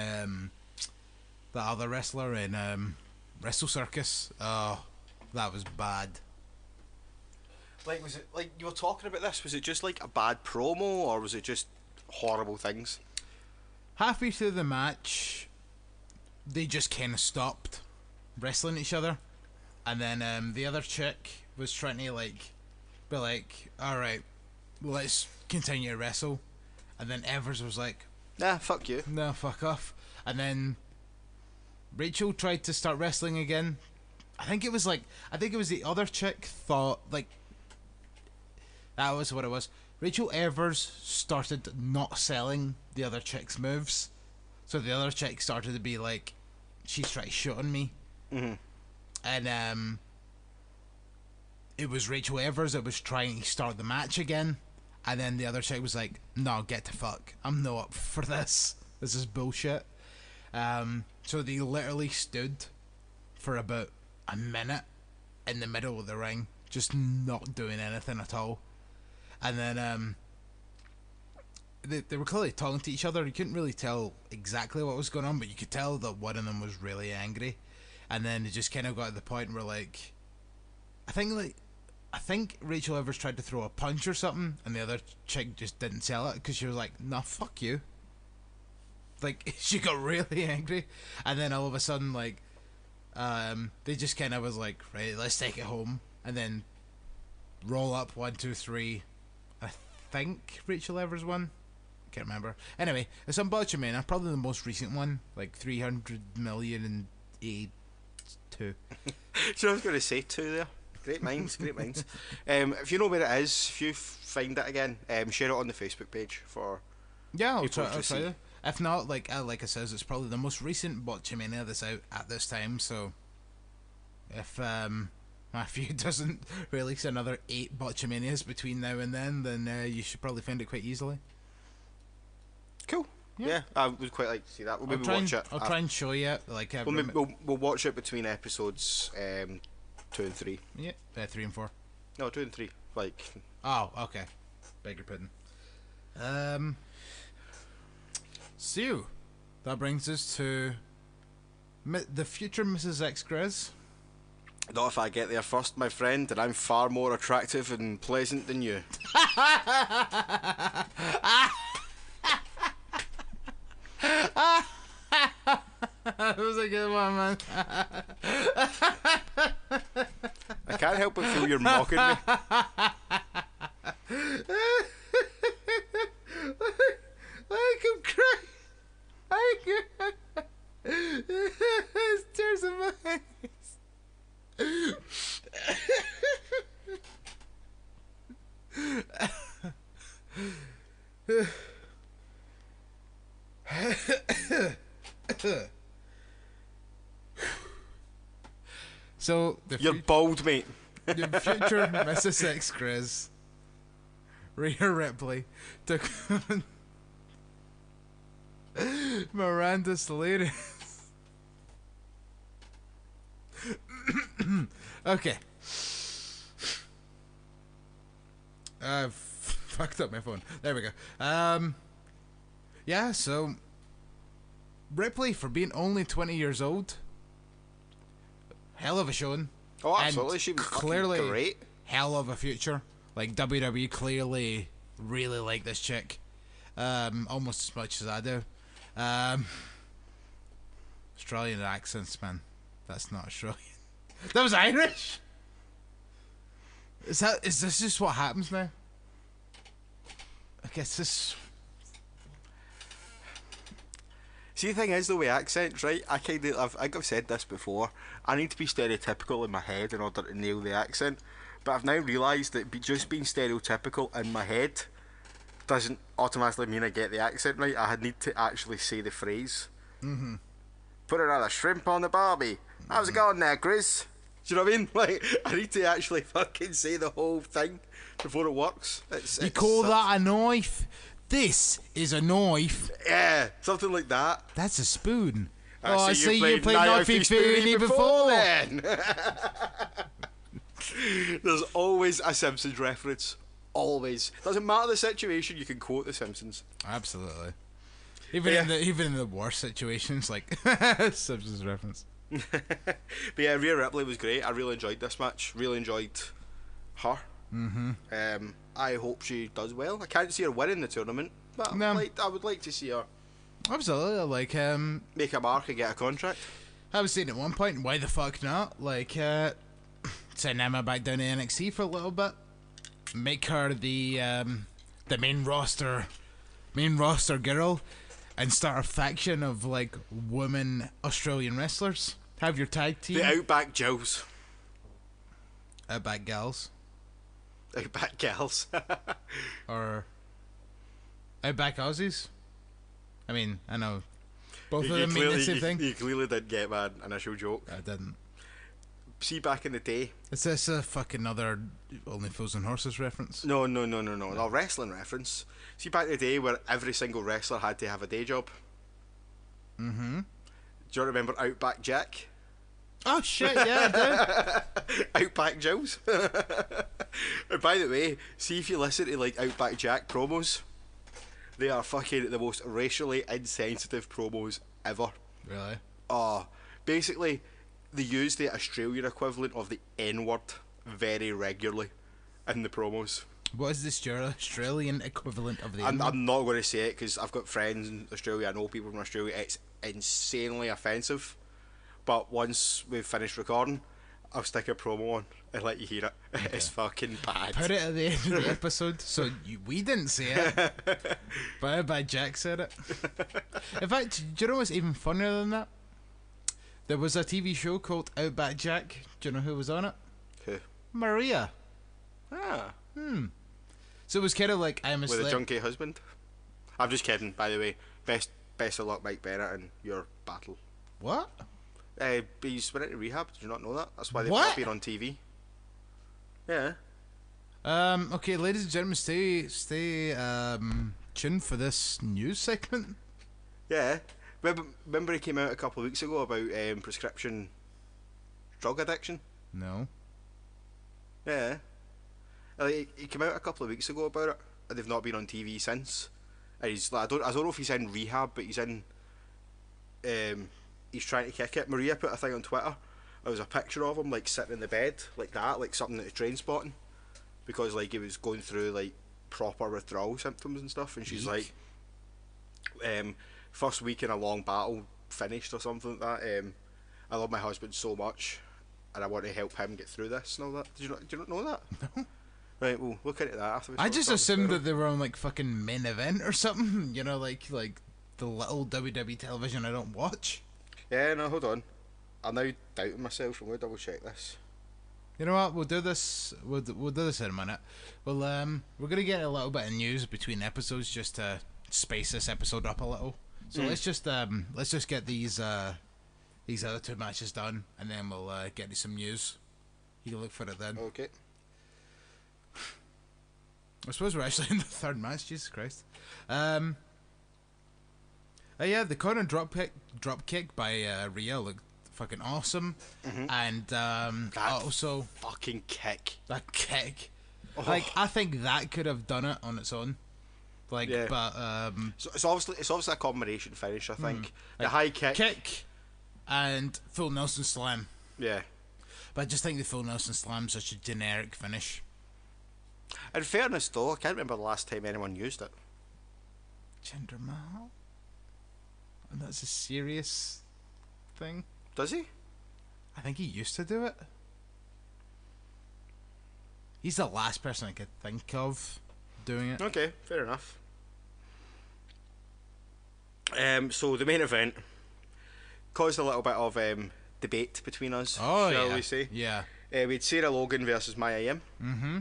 the other wrestler in Wrestle Circus, oh, that was bad. Like, was it, like, you were talking about this, was it just like a bad promo, or was it just horrible things? Halfway through the match, they just kind of stopped wrestling each other. And then the other chick was trying to, like, be like, alright, let's continue to wrestle. And then Evers was like, Nah, fuck you. no, fuck off. And then Rachel tried to start wrestling again. I think it was the other chick thought, like, that was what it was. Rachel Evers started not selling the other chick's moves. So the other chick started to be like, she's trying to shit on me. Mhm. And it was Rachel Evers that was trying to start the match again, and then the other chick was like, "No, get the fuck. I'm not up for this. This is bullshit." So they literally stood for about a minute in the middle of the ring, just not doing anything at all. And then they were clearly talking to each other. You couldn't really tell exactly what was going on, but you could tell that one of them was really angry. And then it just kind of got to the point where, like, I think Rachel Evers tried to throw a punch or something, and the other chick just didn't sell it because she was like, "Nah, fuck you." Like, she got really angry, and then all of a sudden, like, they just kind of was like, "Right, let's take it home," and then roll up 1, 2, 3. I think Rachel Evers won. Can't remember. Anyway, it's on Botchamania, probably the most recent one, like 300,082. So I was going to say 2 there. Great minds, great minds. If you know where it is, if you find it again, share it on the Facebook page for. Yeah, I'll people try to see. to. If not, like I says, it's probably the most recent Botchamania that's out at this time. So, if Matthew doesn't release another 8 Botchamanias between now and then you should probably find it quite easily. Cool. Yeah, I would quite like to see that. We'll maybe I'll watch it. try and show you. Like, We'll watch it between episodes 2 and 3. yeah, 3 and 4. No, 2 and 3. Like. Oh, okay. Beg your pardon. So, that brings us to the future Mrs. X Grizz. Not if I get there first, my friend, and I'm far more attractive and pleasant than you. That was a good one, man. I can't help but feel you're mocking me. I'm crying. There's tears in my eyes. So You're bald, mate. the future Mrs. X Grizz, Rhea Ripley, took on Miranda Salinas. Okay. I've fucked up my phone. There we go. Yeah, so Ripley, for being only 20 years old, hell of a showing. Oh, absolutely. And She was clearly fucking great. hell of a future. Like, WWE clearly really like this chick, almost as much as I do. Australian accents, man. That's not Australian. That was Irish. Is this just what happens now? I guess this. See, the thing is, though, with accents, right? I think I've said this before. I need to be stereotypical in my head in order to nail the accent. But I've now realised that just being stereotypical in my head doesn't automatically mean I get the accent right. I need to actually say the phrase. Mm-hmm. Put another shrimp on the barbie. How's it going there, Chris? Do you know what I mean? Like, I need to actually fucking say the whole thing before it works. You call that a knife? This is a knife. Yeah, something like that. That's a spoon. I see you played Knifey Spoony before. Then. There's always a Simpsons reference. Always. Doesn't matter the situation, you can quote the Simpsons. Absolutely. Even in the worst situations, like Simpsons reference. But yeah, Rhea Ripley was great. I really enjoyed this match. Really enjoyed her. Mm-hmm. I hope she does well. I can't see her winning the tournament, but No. I would like to see her Absolutely. Like, make a mark and get a contract. I was saying at one point, why the fuck not? Like, send Emma back down to NXT for a little bit. Make her the main roster girl, and start a faction of, like, women Australian wrestlers. Have your tag team. The Outback Joes. Outback gals. Outback Gals. Or Outback Aussies. I mean, I know. Both of them mean the same thing. You clearly didn't get my initial joke. I didn't. See, back in the day... Is this a fucking other Only Fools and Horses reference? No, wrestling reference. See, back in the day where every single wrestler had to have a day job. Mm-hmm. Do you remember Outback Jack? Oh shit, yeah, I do. Outback Jills. And by the way, see if you listen to like Outback Jack promos, they are fucking the most racially insensitive promos ever. Really? Basically, they use the Australian equivalent of the N-word very regularly in the promos. What is the Australian equivalent of the I'm N-word? not going to say it because I've got friends in Australia, I know people from Australia, it's insanely offensive. But once we've finished recording, I'll stick a promo on and let you hear it. Okay. It's fucking bad. Put it at the end of the episode, so we didn't say it, but Jack said it. In fact, do you know what's even funnier than that? There was a TV show called Outback Jack. Do you know who was on it? Who? Maria. Ah. So it was kind of like I'm a With a junkie husband? I'm just kidding, by the way. Best of luck, Mike Bennett, in your battle. What? He's been into rehab. Did you not know that? That's why they've What? not been on TV. Yeah. Okay, ladies and gentlemen, stay tuned for this news segment. Yeah. Remember he came out a couple of weeks ago about prescription drug addiction? No. Yeah. He came out a couple of weeks ago about it, and they've not been on TV since. And he's like, I don't know if he's in rehab, but he's in. He's trying to kick it. Maria put a thing on Twitter. There was a picture of him like sitting in the bed like that, like something that is train spotting, because like he was going through like proper withdrawal symptoms and stuff. And she's like, first week in a long battle finished or something like that. I love my husband so much, and I want to help him get through this and all that. Do you not know that? No. Right, we'll look into that after. I just assumed that they were on like fucking Main Event or something. You know, like the little WWE television I don't watch. Yeah, no, hold on. I'm now doubting myself. I'm going to double check this. You know what? We'll do this. We'll do this in a minute. Well, we're gonna get a little bit of news between episodes just to space this episode up a little. So let's just get these other two matches done, and then we'll get you some news. You can look for it then. Okay. I suppose we're actually in the third match. Jesus Christ. Yeah, the corner drop kick by Rhea looked fucking awesome, and also fucking kick. That kick, like I think that could have done it on its own, like yeah. But so it's obviously a combination finish. I think the high kick and full Nelson slam. Yeah, but I just think the full Nelson slam's such a generic finish. In fairness, though, I can't remember the last time anyone used it. Jinder Mahal. And that's a serious thing. Does he? I think he used to do it. He's the last person I could think of doing it. Okay, fair enough. So the main event caused a little bit of debate between us, shall we say. Yeah. We had Sarah Logan versus Mae Young. Mm-hmm.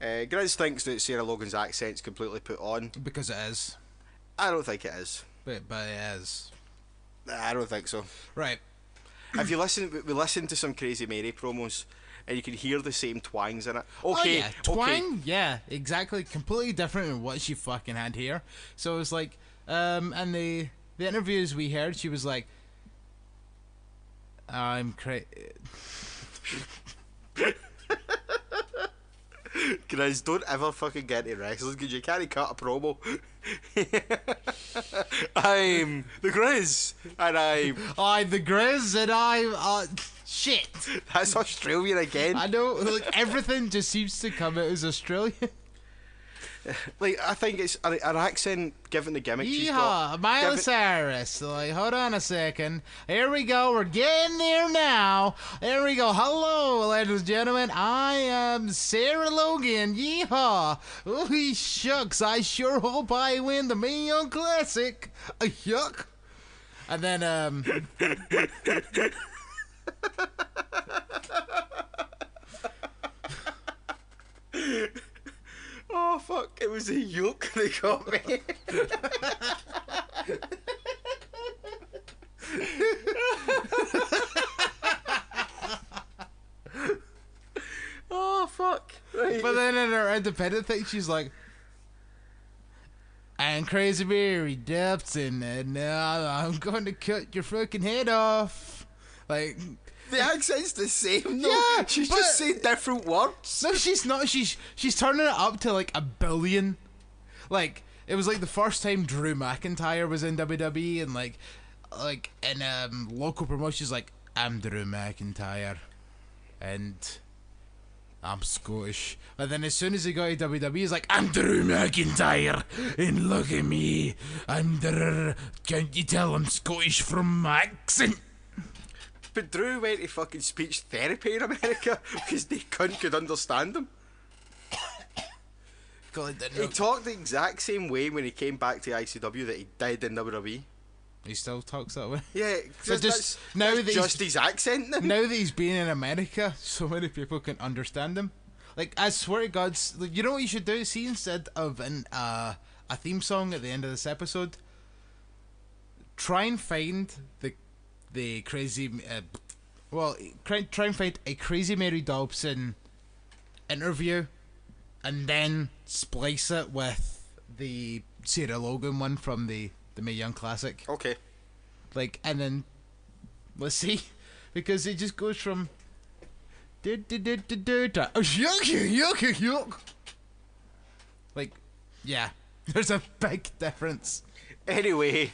Grizz thinks that Sarah Logan's accent's completely put on. Because it is. I don't think it is. But it is. I don't think so. Right. If you we listen to some Crazy Mary promos, and you can hear the same twangs in it. Okay, yeah, twang, yeah, exactly, completely different than what she fucking had here. So it was like, and the interviews we heard, she was like, I'm crazy. Guys, don't ever fucking get into wrestling because you can't cut a promo. I'm the Grizz, and I'm the Grizz, and I'm shit. That's Australian again. I know, like everything just seems to come out as Australian. Like I think it's an accent given the gimmick she's got. Miley Cyrus. Like, hold on a second. Here we go. We're getting there now. There we go. Hello, ladies and gentlemen. I am Sarah Logan. Yeehaw. Oh, shucks. I sure hope I win the Mae Young Classic. Yuck. And then oh fuck, it was a yoke they got me. But then in her independent thing, she's like, "And Crazy Mary Depton, and now I'm going to cut your fucking head off." Like, the accent's the same, though. Yeah, She's but- just saying different words. no, she's not. She's turning it up to like 1 billion. Like, it was like the first time Drew McIntyre was in WWE, and like in local promotions, like, "I'm Drew McIntyre, and I'm Scottish." And then as soon as he got to WWE, he's like, "I'm Drew McIntyre, and look at me, I'm Drew. Can't you tell I'm Scottish from my accent?" But Drew went to fucking speech therapy in America because they could understand him. God, He talked the exact same way when he came back to ICW that he did in WWE. he still talks that way. Yeah, So just now that's that he's- just his accent now. Now that he's been in America, so many people can understand him. Like, I swear to God, like, you know what you should do? See, instead of a theme song at the end of this episode, try and find the crazy, try and find a Crazy Mary Dobson interview, and then splice it with the Sarah Logan one from the Mae Young Classic. Okay. Like, and then let's see, because it just goes from to yuck. Like, yeah, there's a big difference. Anyway,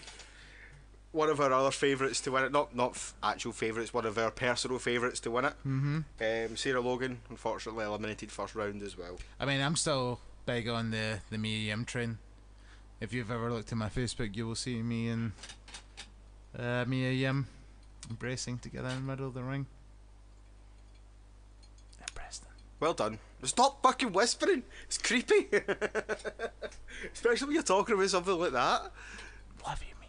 one of our other favourites to win it, not actual favourites, one of our personal favourites to win it. Mm-hmm. Sarah Logan, unfortunately eliminated first round as well. I mean, I'm still big on the Mae Young train. If you've ever looked at my Facebook, you will see me and Mae Young embracing together in the middle of the ring. Preston. Well done. Stop fucking whispering. It's creepy. Especially when you're talking about something like that. Love you, Mia.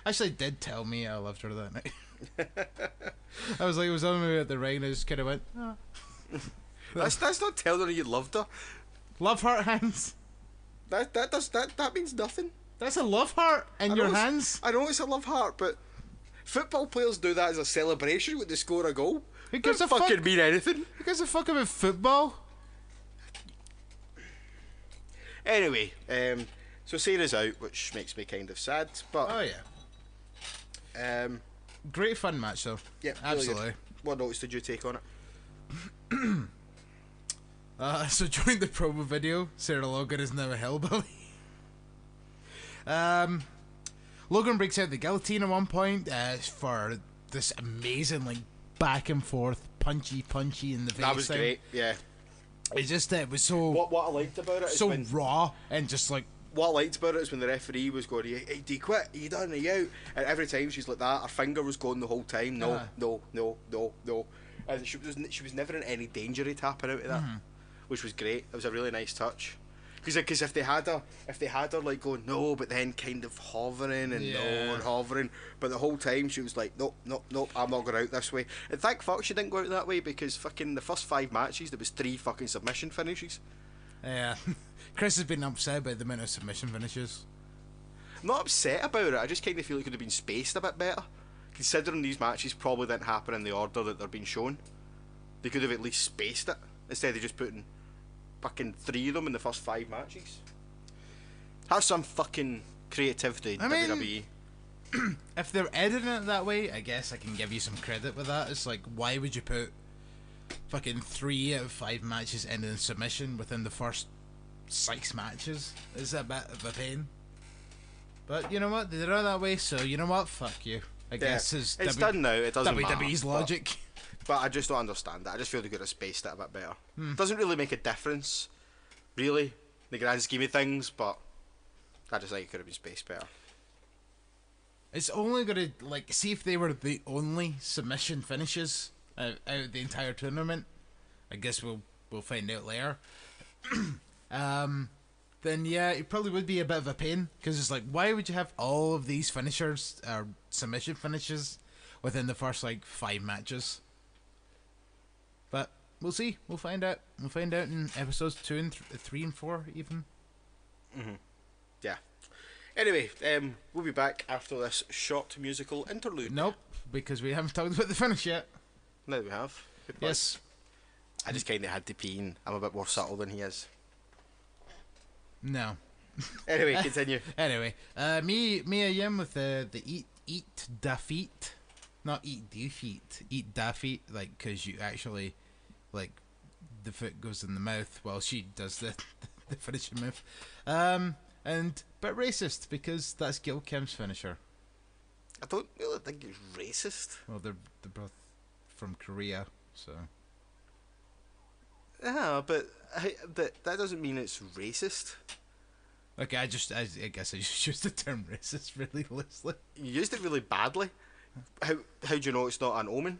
Actually, I did tell Mia I loved her that night. I was like, it was on me at the ring, and I just kind of went, "Oh." That's not telling her you loved her. Love heart hands. That means nothing. That's a love heart in I your know it's- hands. I know it's a love heart, but football players do that as a celebration when they score a goal. Who It gives doesn't a fucking fuck? mean anything. Who gives a fuck about football? Anyway, so Sarah's out, which makes me kind of sad, but Oh yeah, great fun match though. yeah, really absolutely. good. What notes did you take on it? So during the promo video, Sarah Logan is now a hillbilly. Logan breaks out the guillotine at one point for this amazing like back and forth punchy in the face. That was thing. great. Yeah. It just it was so What I liked about it is so when raw and just like what I liked about it is when the referee was going, "Hey, do you quit? Are you done? Are you out?" And every time she's like that, her finger was going the whole time. No, no. And she was never in any danger of tapping out of that, which was great. It was a really nice touch. Because if they had her like going no, but then kind of hovering and no and hovering, but the whole time she was like nope, I'm not going out this way. And thank fuck she didn't go out that way, because fucking the first 5 matches there was 3 fucking submission finishes. yeah. Chris has been upset by the amount of submission finishes. I'm not upset about it. I just kind of feel it could have been spaced a bit better, considering these matches probably didn't happen in the order that they're being shown. They could have at least spaced it instead of just putting fucking 3 of them in the first 5 matches. Have some fucking creativity, I mean, WWE. If they're editing it that way, I guess I can give you some credit with that. It's like, why would you put fucking 3 out of 5 matches ending in submission within the first 6 matches? It's a bit of a pain. But you know what? They did it that way, so you know what? Fuck you. I guess it's done now. It doesn't matter. WWE's logic. But I just don't understand that. I just feel they could have spaced it a bit better. Doesn't really make a difference, really, in the grand scheme of things, but I just think it could have been spaced better. It's only gonna like see if they were the only submission finishes out of the entire tournament. I guess we'll find out later. Then yeah, it probably would be a bit of a pain, because it's like, why would you have all of these finishers or submission finishes within the first like 5 matches? But we'll see. We'll find out. We'll find out in episodes 2 and 3 and 4 even. Yeah. Anyway, we'll be back after this short musical interlude. Nope, because we haven't talked about the finish yet. Now we have. Goodbye. Yes. I just kind of had to pee, and I'm a bit more subtle than he is. No. Anyway, continue. Anyway, Mae Young with the eat da feet, not eat do feet, eat da feet, like, because you actually, like, the foot goes in the mouth while she does the finishing move, but racist because that's Gil Kim's finisher. I don't really think it's racist. Well, they're both from Korea, so. Yeah, but that doesn't mean it's racist. Okay, I guess I just used the term racist really loosely. You used it really badly. How do you know it's not an omen?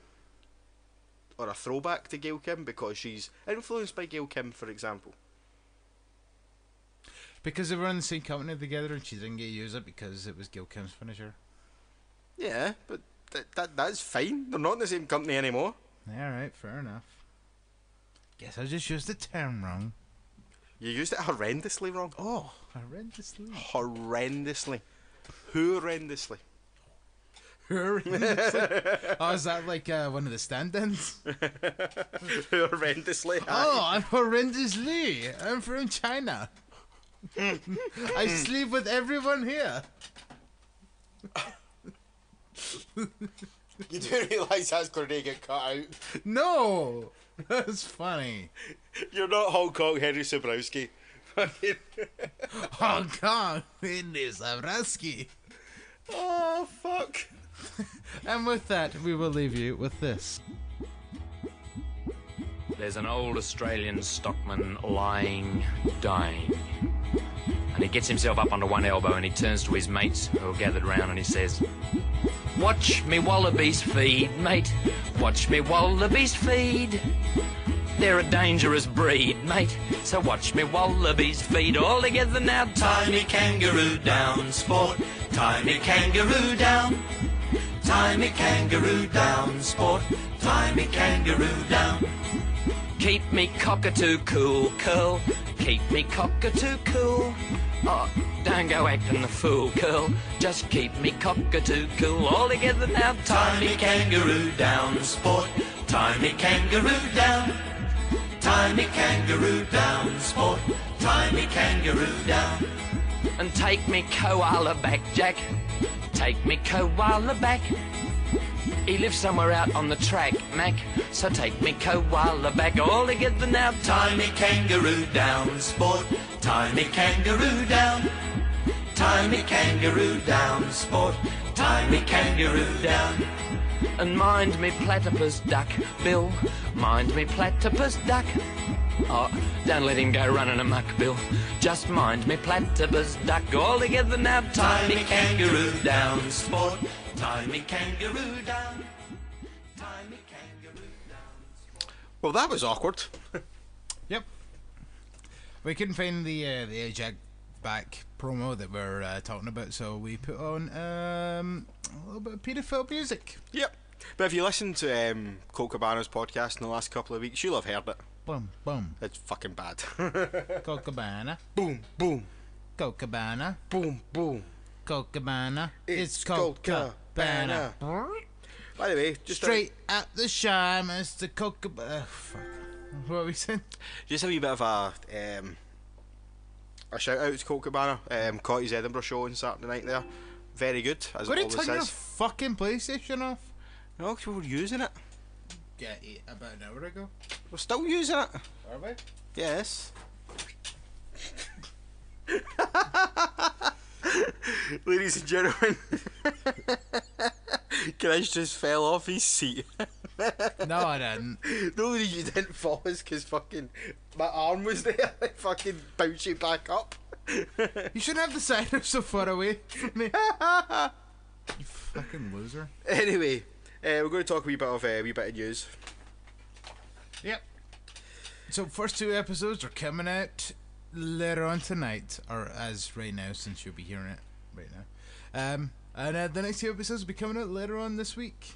Or a throwback to Gail Kim because she's influenced by Gail Kim, for example? Because they were in the same company together and she didn't get to use it because it was Gail Kim's finisher. Yeah, but that's fine. They're not in the same company anymore. Alright, fair enough. Guess I just used the term wrong. You used it horrendously wrong. Oh, horrendously. Horrendously. Horrendously. Horrendously? Oh, is that like one of the stand-ins? Horrendously. Oh, I'm horrendously. I'm from China. I sleep with everyone here. You do realise that's going to get cut out? No! That's funny. You're not Hong Kong Henry Sobrowski. Hong Kong Henry Sobrowski. Oh, fuck. And with that, we will leave you with this. There's an old Australian stockman lying, dying. And he gets himself up onto one elbow and he turns to his mates who are gathered round and he says, "Watch me wallabies feed, mate. Watch me wallabies feed. They're a dangerous breed, mate. So watch me wallabies feed. All together now, tie me kangaroo down, sport. Tie me kangaroo down. Tie me kangaroo down, sport. Tie me kangaroo down. Keep me cockatoo cool, curl. Keep me cockatoo cool. Oh, don't go acting the fool, curl. Just keep me cockatoo cool. All together now, tie me kangaroo down, sport. Tie me kangaroo down. Tie me kangaroo down, sport. Tie me kangaroo down. And take me koala back, Jack. Take me koala back. He lives somewhere out on the track, Mac. So take me koala back. All together now, tie me kangaroo down, sport. Tie me kangaroo down. Tie me kangaroo down, sport. Tie me kangaroo down. And mind me platypus duck, Bill. Mind me platypus duck. Oh, don't let him go running amok, Bill. Just mind me platypus duck. All together now, tie me kangaroo down, sport. Tie me kangaroo down. Tie me kangaroo down. Well, that was awkward. Yep. We couldn't find the Ajax back promo that we're talking about, so we put on a little bit of paedophile music. Yep. But if you listen to Colt Cabana's podcast in the last couple of weeks, you'll have heard it. Boom, boom. It's fucking bad. Colt Cabana. Boom, boom. Colt Cabana. Boom, boom. Colt Cabana. It's Colt Cabana. By the way, just straight out the shine, Mr. Colt Cabana. Fuck. What are we saying? Just a wee bit of a shout out to Colt Cabana. Caught his Edinburgh show on Saturday night there. Very good, as What it did you always turn your is. fucking PlayStation off? No, 'cause we were using it. Yeah, about an hour ago. We're still using it. Are we? Yes. Ladies and gentlemen, Chris just fell off his seat. No, I didn't. The only reason you didn't fall is because fucking my arm was there. I fucking bounced you back up. You shouldn't have the signer so far away from me. You fucking loser. Anyway, we're going to talk a wee bit of news. Yep. So first two episodes are coming out later on tonight, or as right now, since you'll be hearing it right now. And the next two episodes will be coming out later on this week.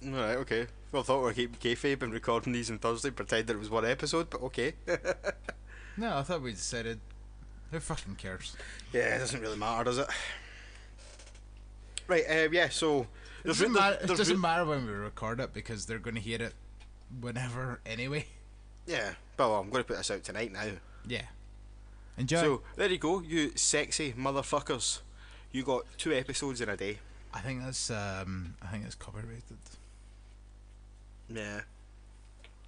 Alright, okay. Well, I thought we were keeping kayfabe and recording these on Thursday, pretending it was one episode, but okay. No, I thought we decided. Who fucking cares? Yeah, it doesn't really matter, does it? Right, yeah, so... It doesn't matter when we record it, because they're going to hear it whenever anyway. Yeah, well, I'm going to put this out tonight now. Yeah. Enjoy. So, there you go, you sexy motherfuckers. You got 2 episodes in a day. I think that's copyrighted. Yeah.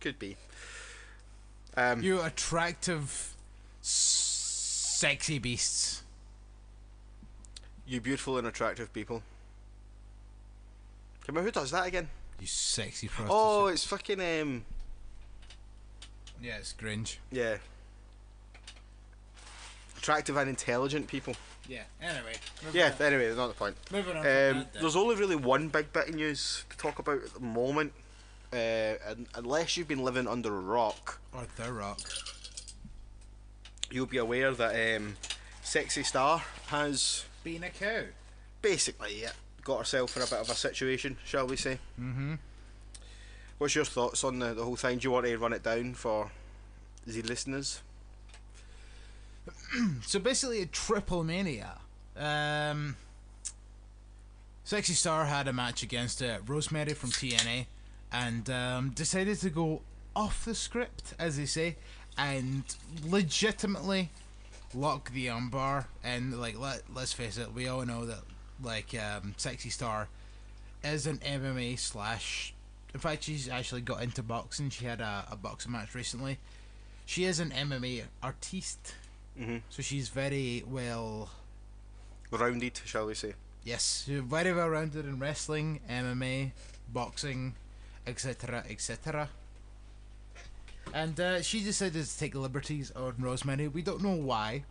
Could be. You attractive, sexy beasts. You beautiful and attractive people. Come on, who does that again? You sexy prostitute. Oh, it's fucking, Yeah, it's Gringe. yeah. Attractive and intelligent people. Yeah, anyway. Yeah, anyway, that's not the point. Moving on from that then. There's only really one big bit of news to talk about at the moment. Unless you've been living under a rock, Or The Rock. you'll be aware that Sexy Star has Being a cow. basically got herself in a bit of a situation, shall we say. Mm-hmm. What's your thoughts on the whole thing? Do you want to run it down for the listeners? So basically at Triplemania, Sexy Star had a match against Rosemary from TNA and decided to go off the script, as they say, and legitimately lock the armbar. And like, let's face it, we all know that like Sexy Star is an MMA slash. In fact, she's actually got into boxing. She had a boxing match recently. She is an MMA artiste. Mm-hmm. So she's very well... Rounded, shall we say. Yes, she's very well rounded in wrestling, MMA, boxing, etc, etc. And she decided to take liberties on Rosemary. We don't know why,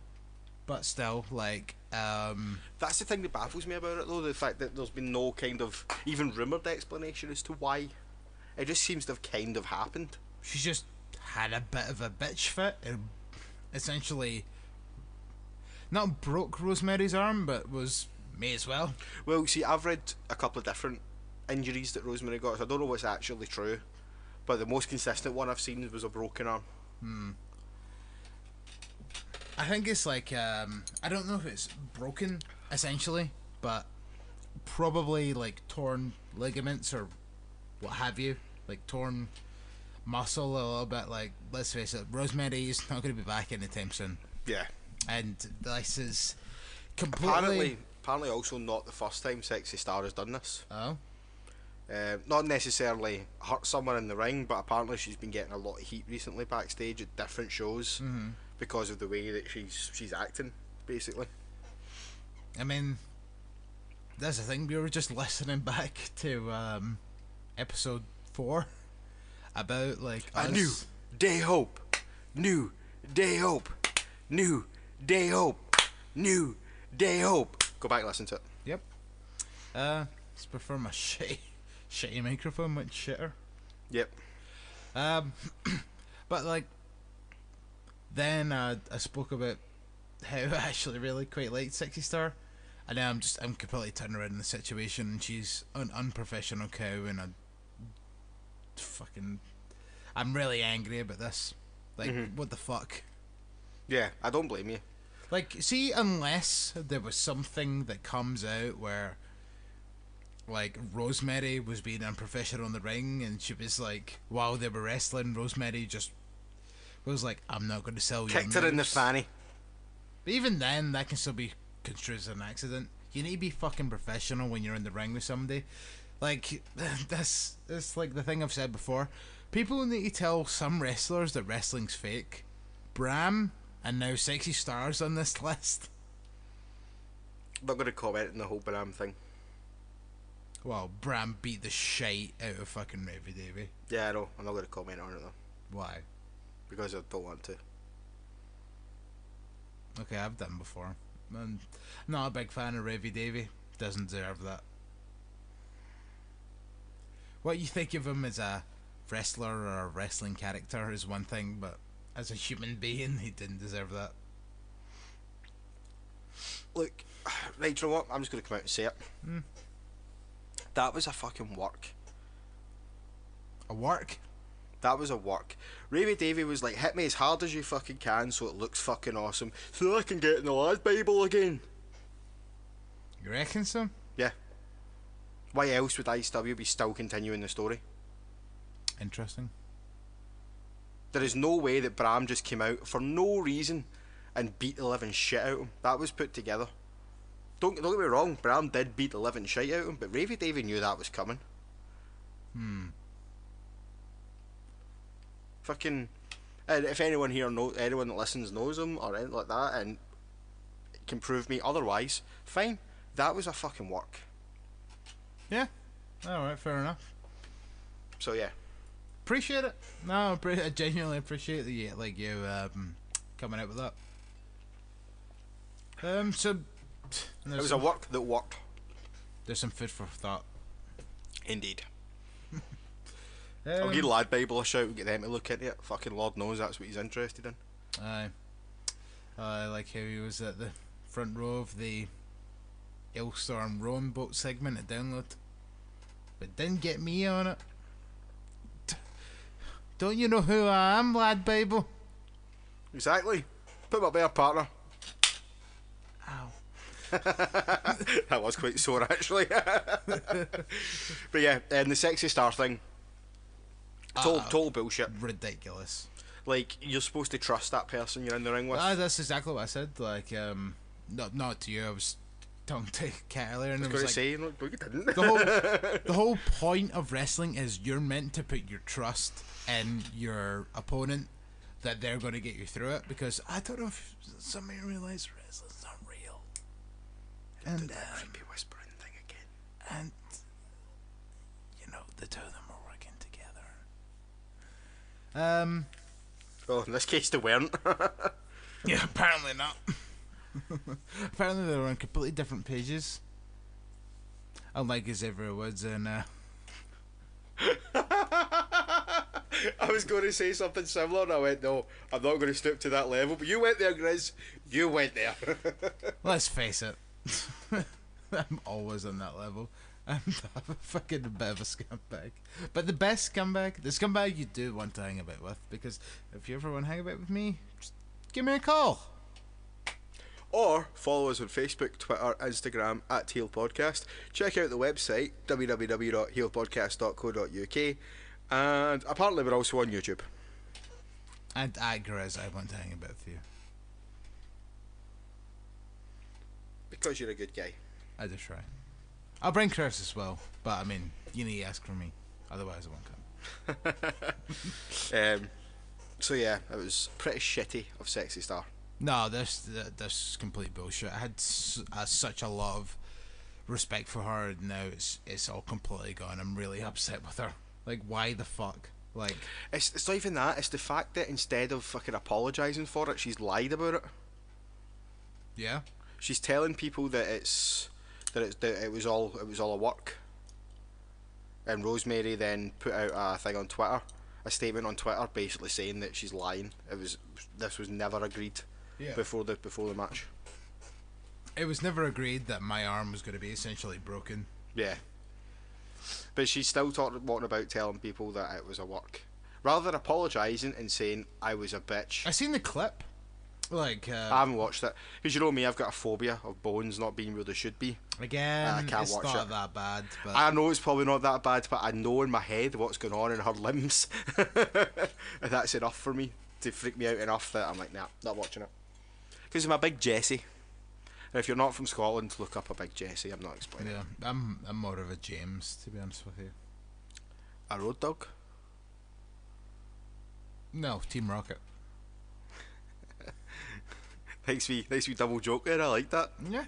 but still, like... That's the thing that baffles me about it, though, the fact that there's been no kind of even rumoured explanation as to why. It just seems to have kind of happened. She's just had a bit of a bitch fit and essentially not broke Rosemary's arm, but may as well. Well, see, I've read a couple of different injuries that Rosemary got, so I don't know what's actually true, but the most consistent one I've seen was a broken arm. I think it's like I don't know if it's broken essentially, but probably like torn ligaments or what have you, like torn muscle a little bit. Like, let's face it, Rosemary's not going to be back anytime soon, Yeah. and this is completely Apparently also not the first time Sexy Star has done this. Oh, Not necessarily hurt someone in the ring, but apparently she's been getting a lot of heat recently backstage at different shows because of the way that she's acting, basically. I mean, that's the thing. We were just listening back to episode 4 about like A us. new day hope, new day hope, new day hope, new day hope. Go back and listen to it. Yep. Just prefer my shitty microphone, much shitter. Yep. But like, then I spoke about how I actually really quite liked Sexy Star, and now I'm completely turning around in the situation, and she's an unprofessional cow, and I'm really angry about this. Like, what the fuck? Yeah, I don't blame you. Like, see, unless there was something that comes out where, like, Rosemary was being unprofessional in the ring, and she was like, while they were wrestling, Rosemary just was like, I'm not going to sell you. Kicked her in the fanny. But even then, that can still be construed as an accident. You need to be fucking professional when you're in the ring with somebody. Like, that's like the thing I've said before. People need to tell some wrestlers that wrestling's fake. Bram and now Sexy Star's on this list. I'm not going to comment on the whole Bram thing. Well, Bram beat the shite out of fucking Ravi Davey. Yeah, I know. I'm not going to comment on it though. Why? Because I don't want to. Okay, I've done before. I'm not a big fan of Ravi Davey. Doesn't deserve that. What you think of him as a wrestler or a wrestling character is one thing, but as a human being, he didn't deserve that. Look, right, you know what? I'm just going to come out and say it. That was a fucking work. A work? That was a work. Ravy Davey was like, hit me as hard as you fucking can so it looks fucking awesome, so I can get in the lad Bible again. You reckon so? Yeah. Why else would ICW be still continuing the story? Interesting. There is no way that Bram just came out for no reason and beat the living shit out of him. That was put together. Don't get me wrong, Bram did beat the living shit out of him, but Ravy Davy knew that was coming. Fucking, and if anyone here anyone that listens knows him or anything like that, and can prove me otherwise, fine. That was a fucking work. Yeah. Alright, fair enough. So yeah. Appreciate it. No, I genuinely appreciate you coming out with that. So It was a work that worked. There's some food for thought. Indeed. I'll give Lad Bible a shout and get them to look into it. Fucking Lord knows that's what he's interested in. Aye. I like how he was at the front row of the Illstorm rowing boat segment at Download, but didn't get me on it. Don't you know who I am, Lad Bible? Exactly. Put my better partner. Ow. That was quite sore actually. But yeah, and the sexy star thing, total bullshit. Ridiculous. Like, you're supposed to trust that person you're in the ring with. That's exactly what I said. Like, not to you. I was talking to Kat earlier, and I was going to say, no, you didn't. The whole point of wrestling is you're meant to put your trust in your opponent that they're going to get you through it. Because I don't know if somebody realized wrestling's not real. And that creepy whispering thing again. And the two of them are working together. Well, in this case, they weren't. Yeah, apparently not. Apparently they were on completely different pages. Unlike Xavier Woods and I was going to say something similar and I went, no, I'm not going to stoop to that level. But you went there, Grizz. You went there. Let's face it. I'm always on that level. I'm a fucking bit of a scumbag. But the best scumbag, the scumbag you do want to hang about with, because if you ever want to hang about with me, just give me a call. Or follow us on Facebook, Twitter, Instagram @Heel Podcast. Check out the website www.heelpodcast.co.uk, and apparently we're also on YouTube. And at Grizz, I want to hang about with you. Because you're a good guy. I just try. I'll bring Chris as well, but I mean, you need to ask for me, otherwise I won't come. So yeah, it was pretty shitty of Sexy Star. No, this complete bullshit. I had such a lot of respect for her, and now it's all completely gone. I'm really upset with her. Like, why the fuck? Like, it's not even that. It's the fact that instead of fucking apologising for it, she's lied about it. Yeah. She's telling people that it was all a work. And Rosemary then put out a thing on Twitter, a statement on Twitter, basically saying that she's lying. This was never agreed. Yeah. Before the match. It was never agreed that my arm was going to be essentially broken. Yeah. But she's still walking about telling people that it was a work. Rather than apologising and saying, I was a bitch. I seen the clip. Like, I haven't watched it. Because you know me, I've got a phobia of bones not being where they should be. Again, I can't watch it. It's not that bad. But I know it's probably not that bad, but I know in my head what's going on in her limbs. And that's enough for me to freak me out enough that I'm like, nah, not watching it. Because I'm a big Jessie. And if you're not from Scotland, look up a big Jessie. I'm not explaining. Yeah, I'm more of a James, to be honest with you. A road dog? No, Team Rocket. Nice wee double joke there. I like that. Yeah.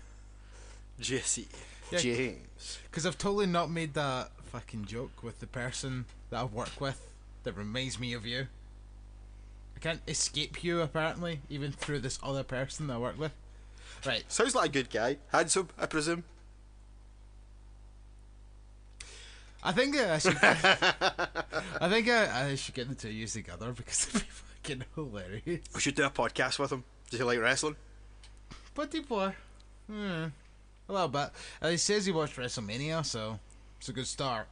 Jessie. Yeah, James. Because I've totally not made that fucking joke with the person that I work with that reminds me of you. I can't escape you, apparently, even through this other person that I work with. Right. Sounds like a good guy. Handsome, I presume. I think I should. I think I should get the two of you together because it'd be fucking hilarious. We should do a podcast with him. Does he like wrestling? Pretty poor. A little bit. He says he watched WrestleMania, so it's a good start.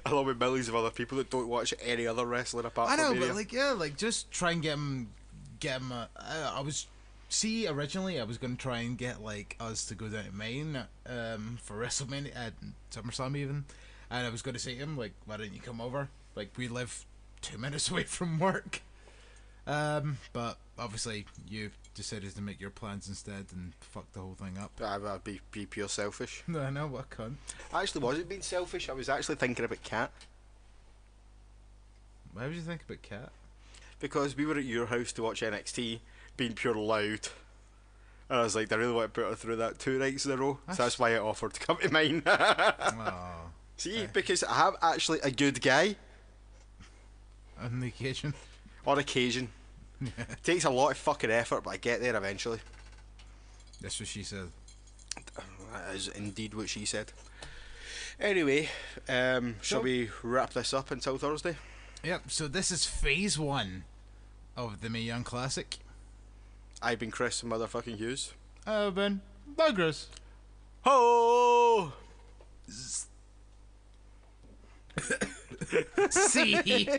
Along with millions of other people that don't watch any other wrestling apart from Mania. But just try and get him. Originally I was going to try and get us to go down to Maine for WrestleMania at SummerSlam even, and I was going to say to him why don't you come over? We live 2 minutes away from work. But obviously you decided to make your plans instead and fuck the whole thing up. I'd be pure selfish. No, I know, what a cunt. I actually wasn't being selfish. I was actually thinking about Cat. Why would you think about Cat? Because we were at your house to watch NXT, being pure loud. And I was like, I really want to put her through that 2 nights in a row. So that's why I offered to come to mine. Oh, See, because I am actually a good guy. on the occasion. On occasion. It takes a lot of fucking effort, but I get there eventually. That's what she said. That is indeed what she said. Anyway, shall we wrap this up until Thursday? Yep, so this is phase 1 of the Mae Young Classic. I've been Chris motherfucking Hughes. I've been Fudgers. Ho! See.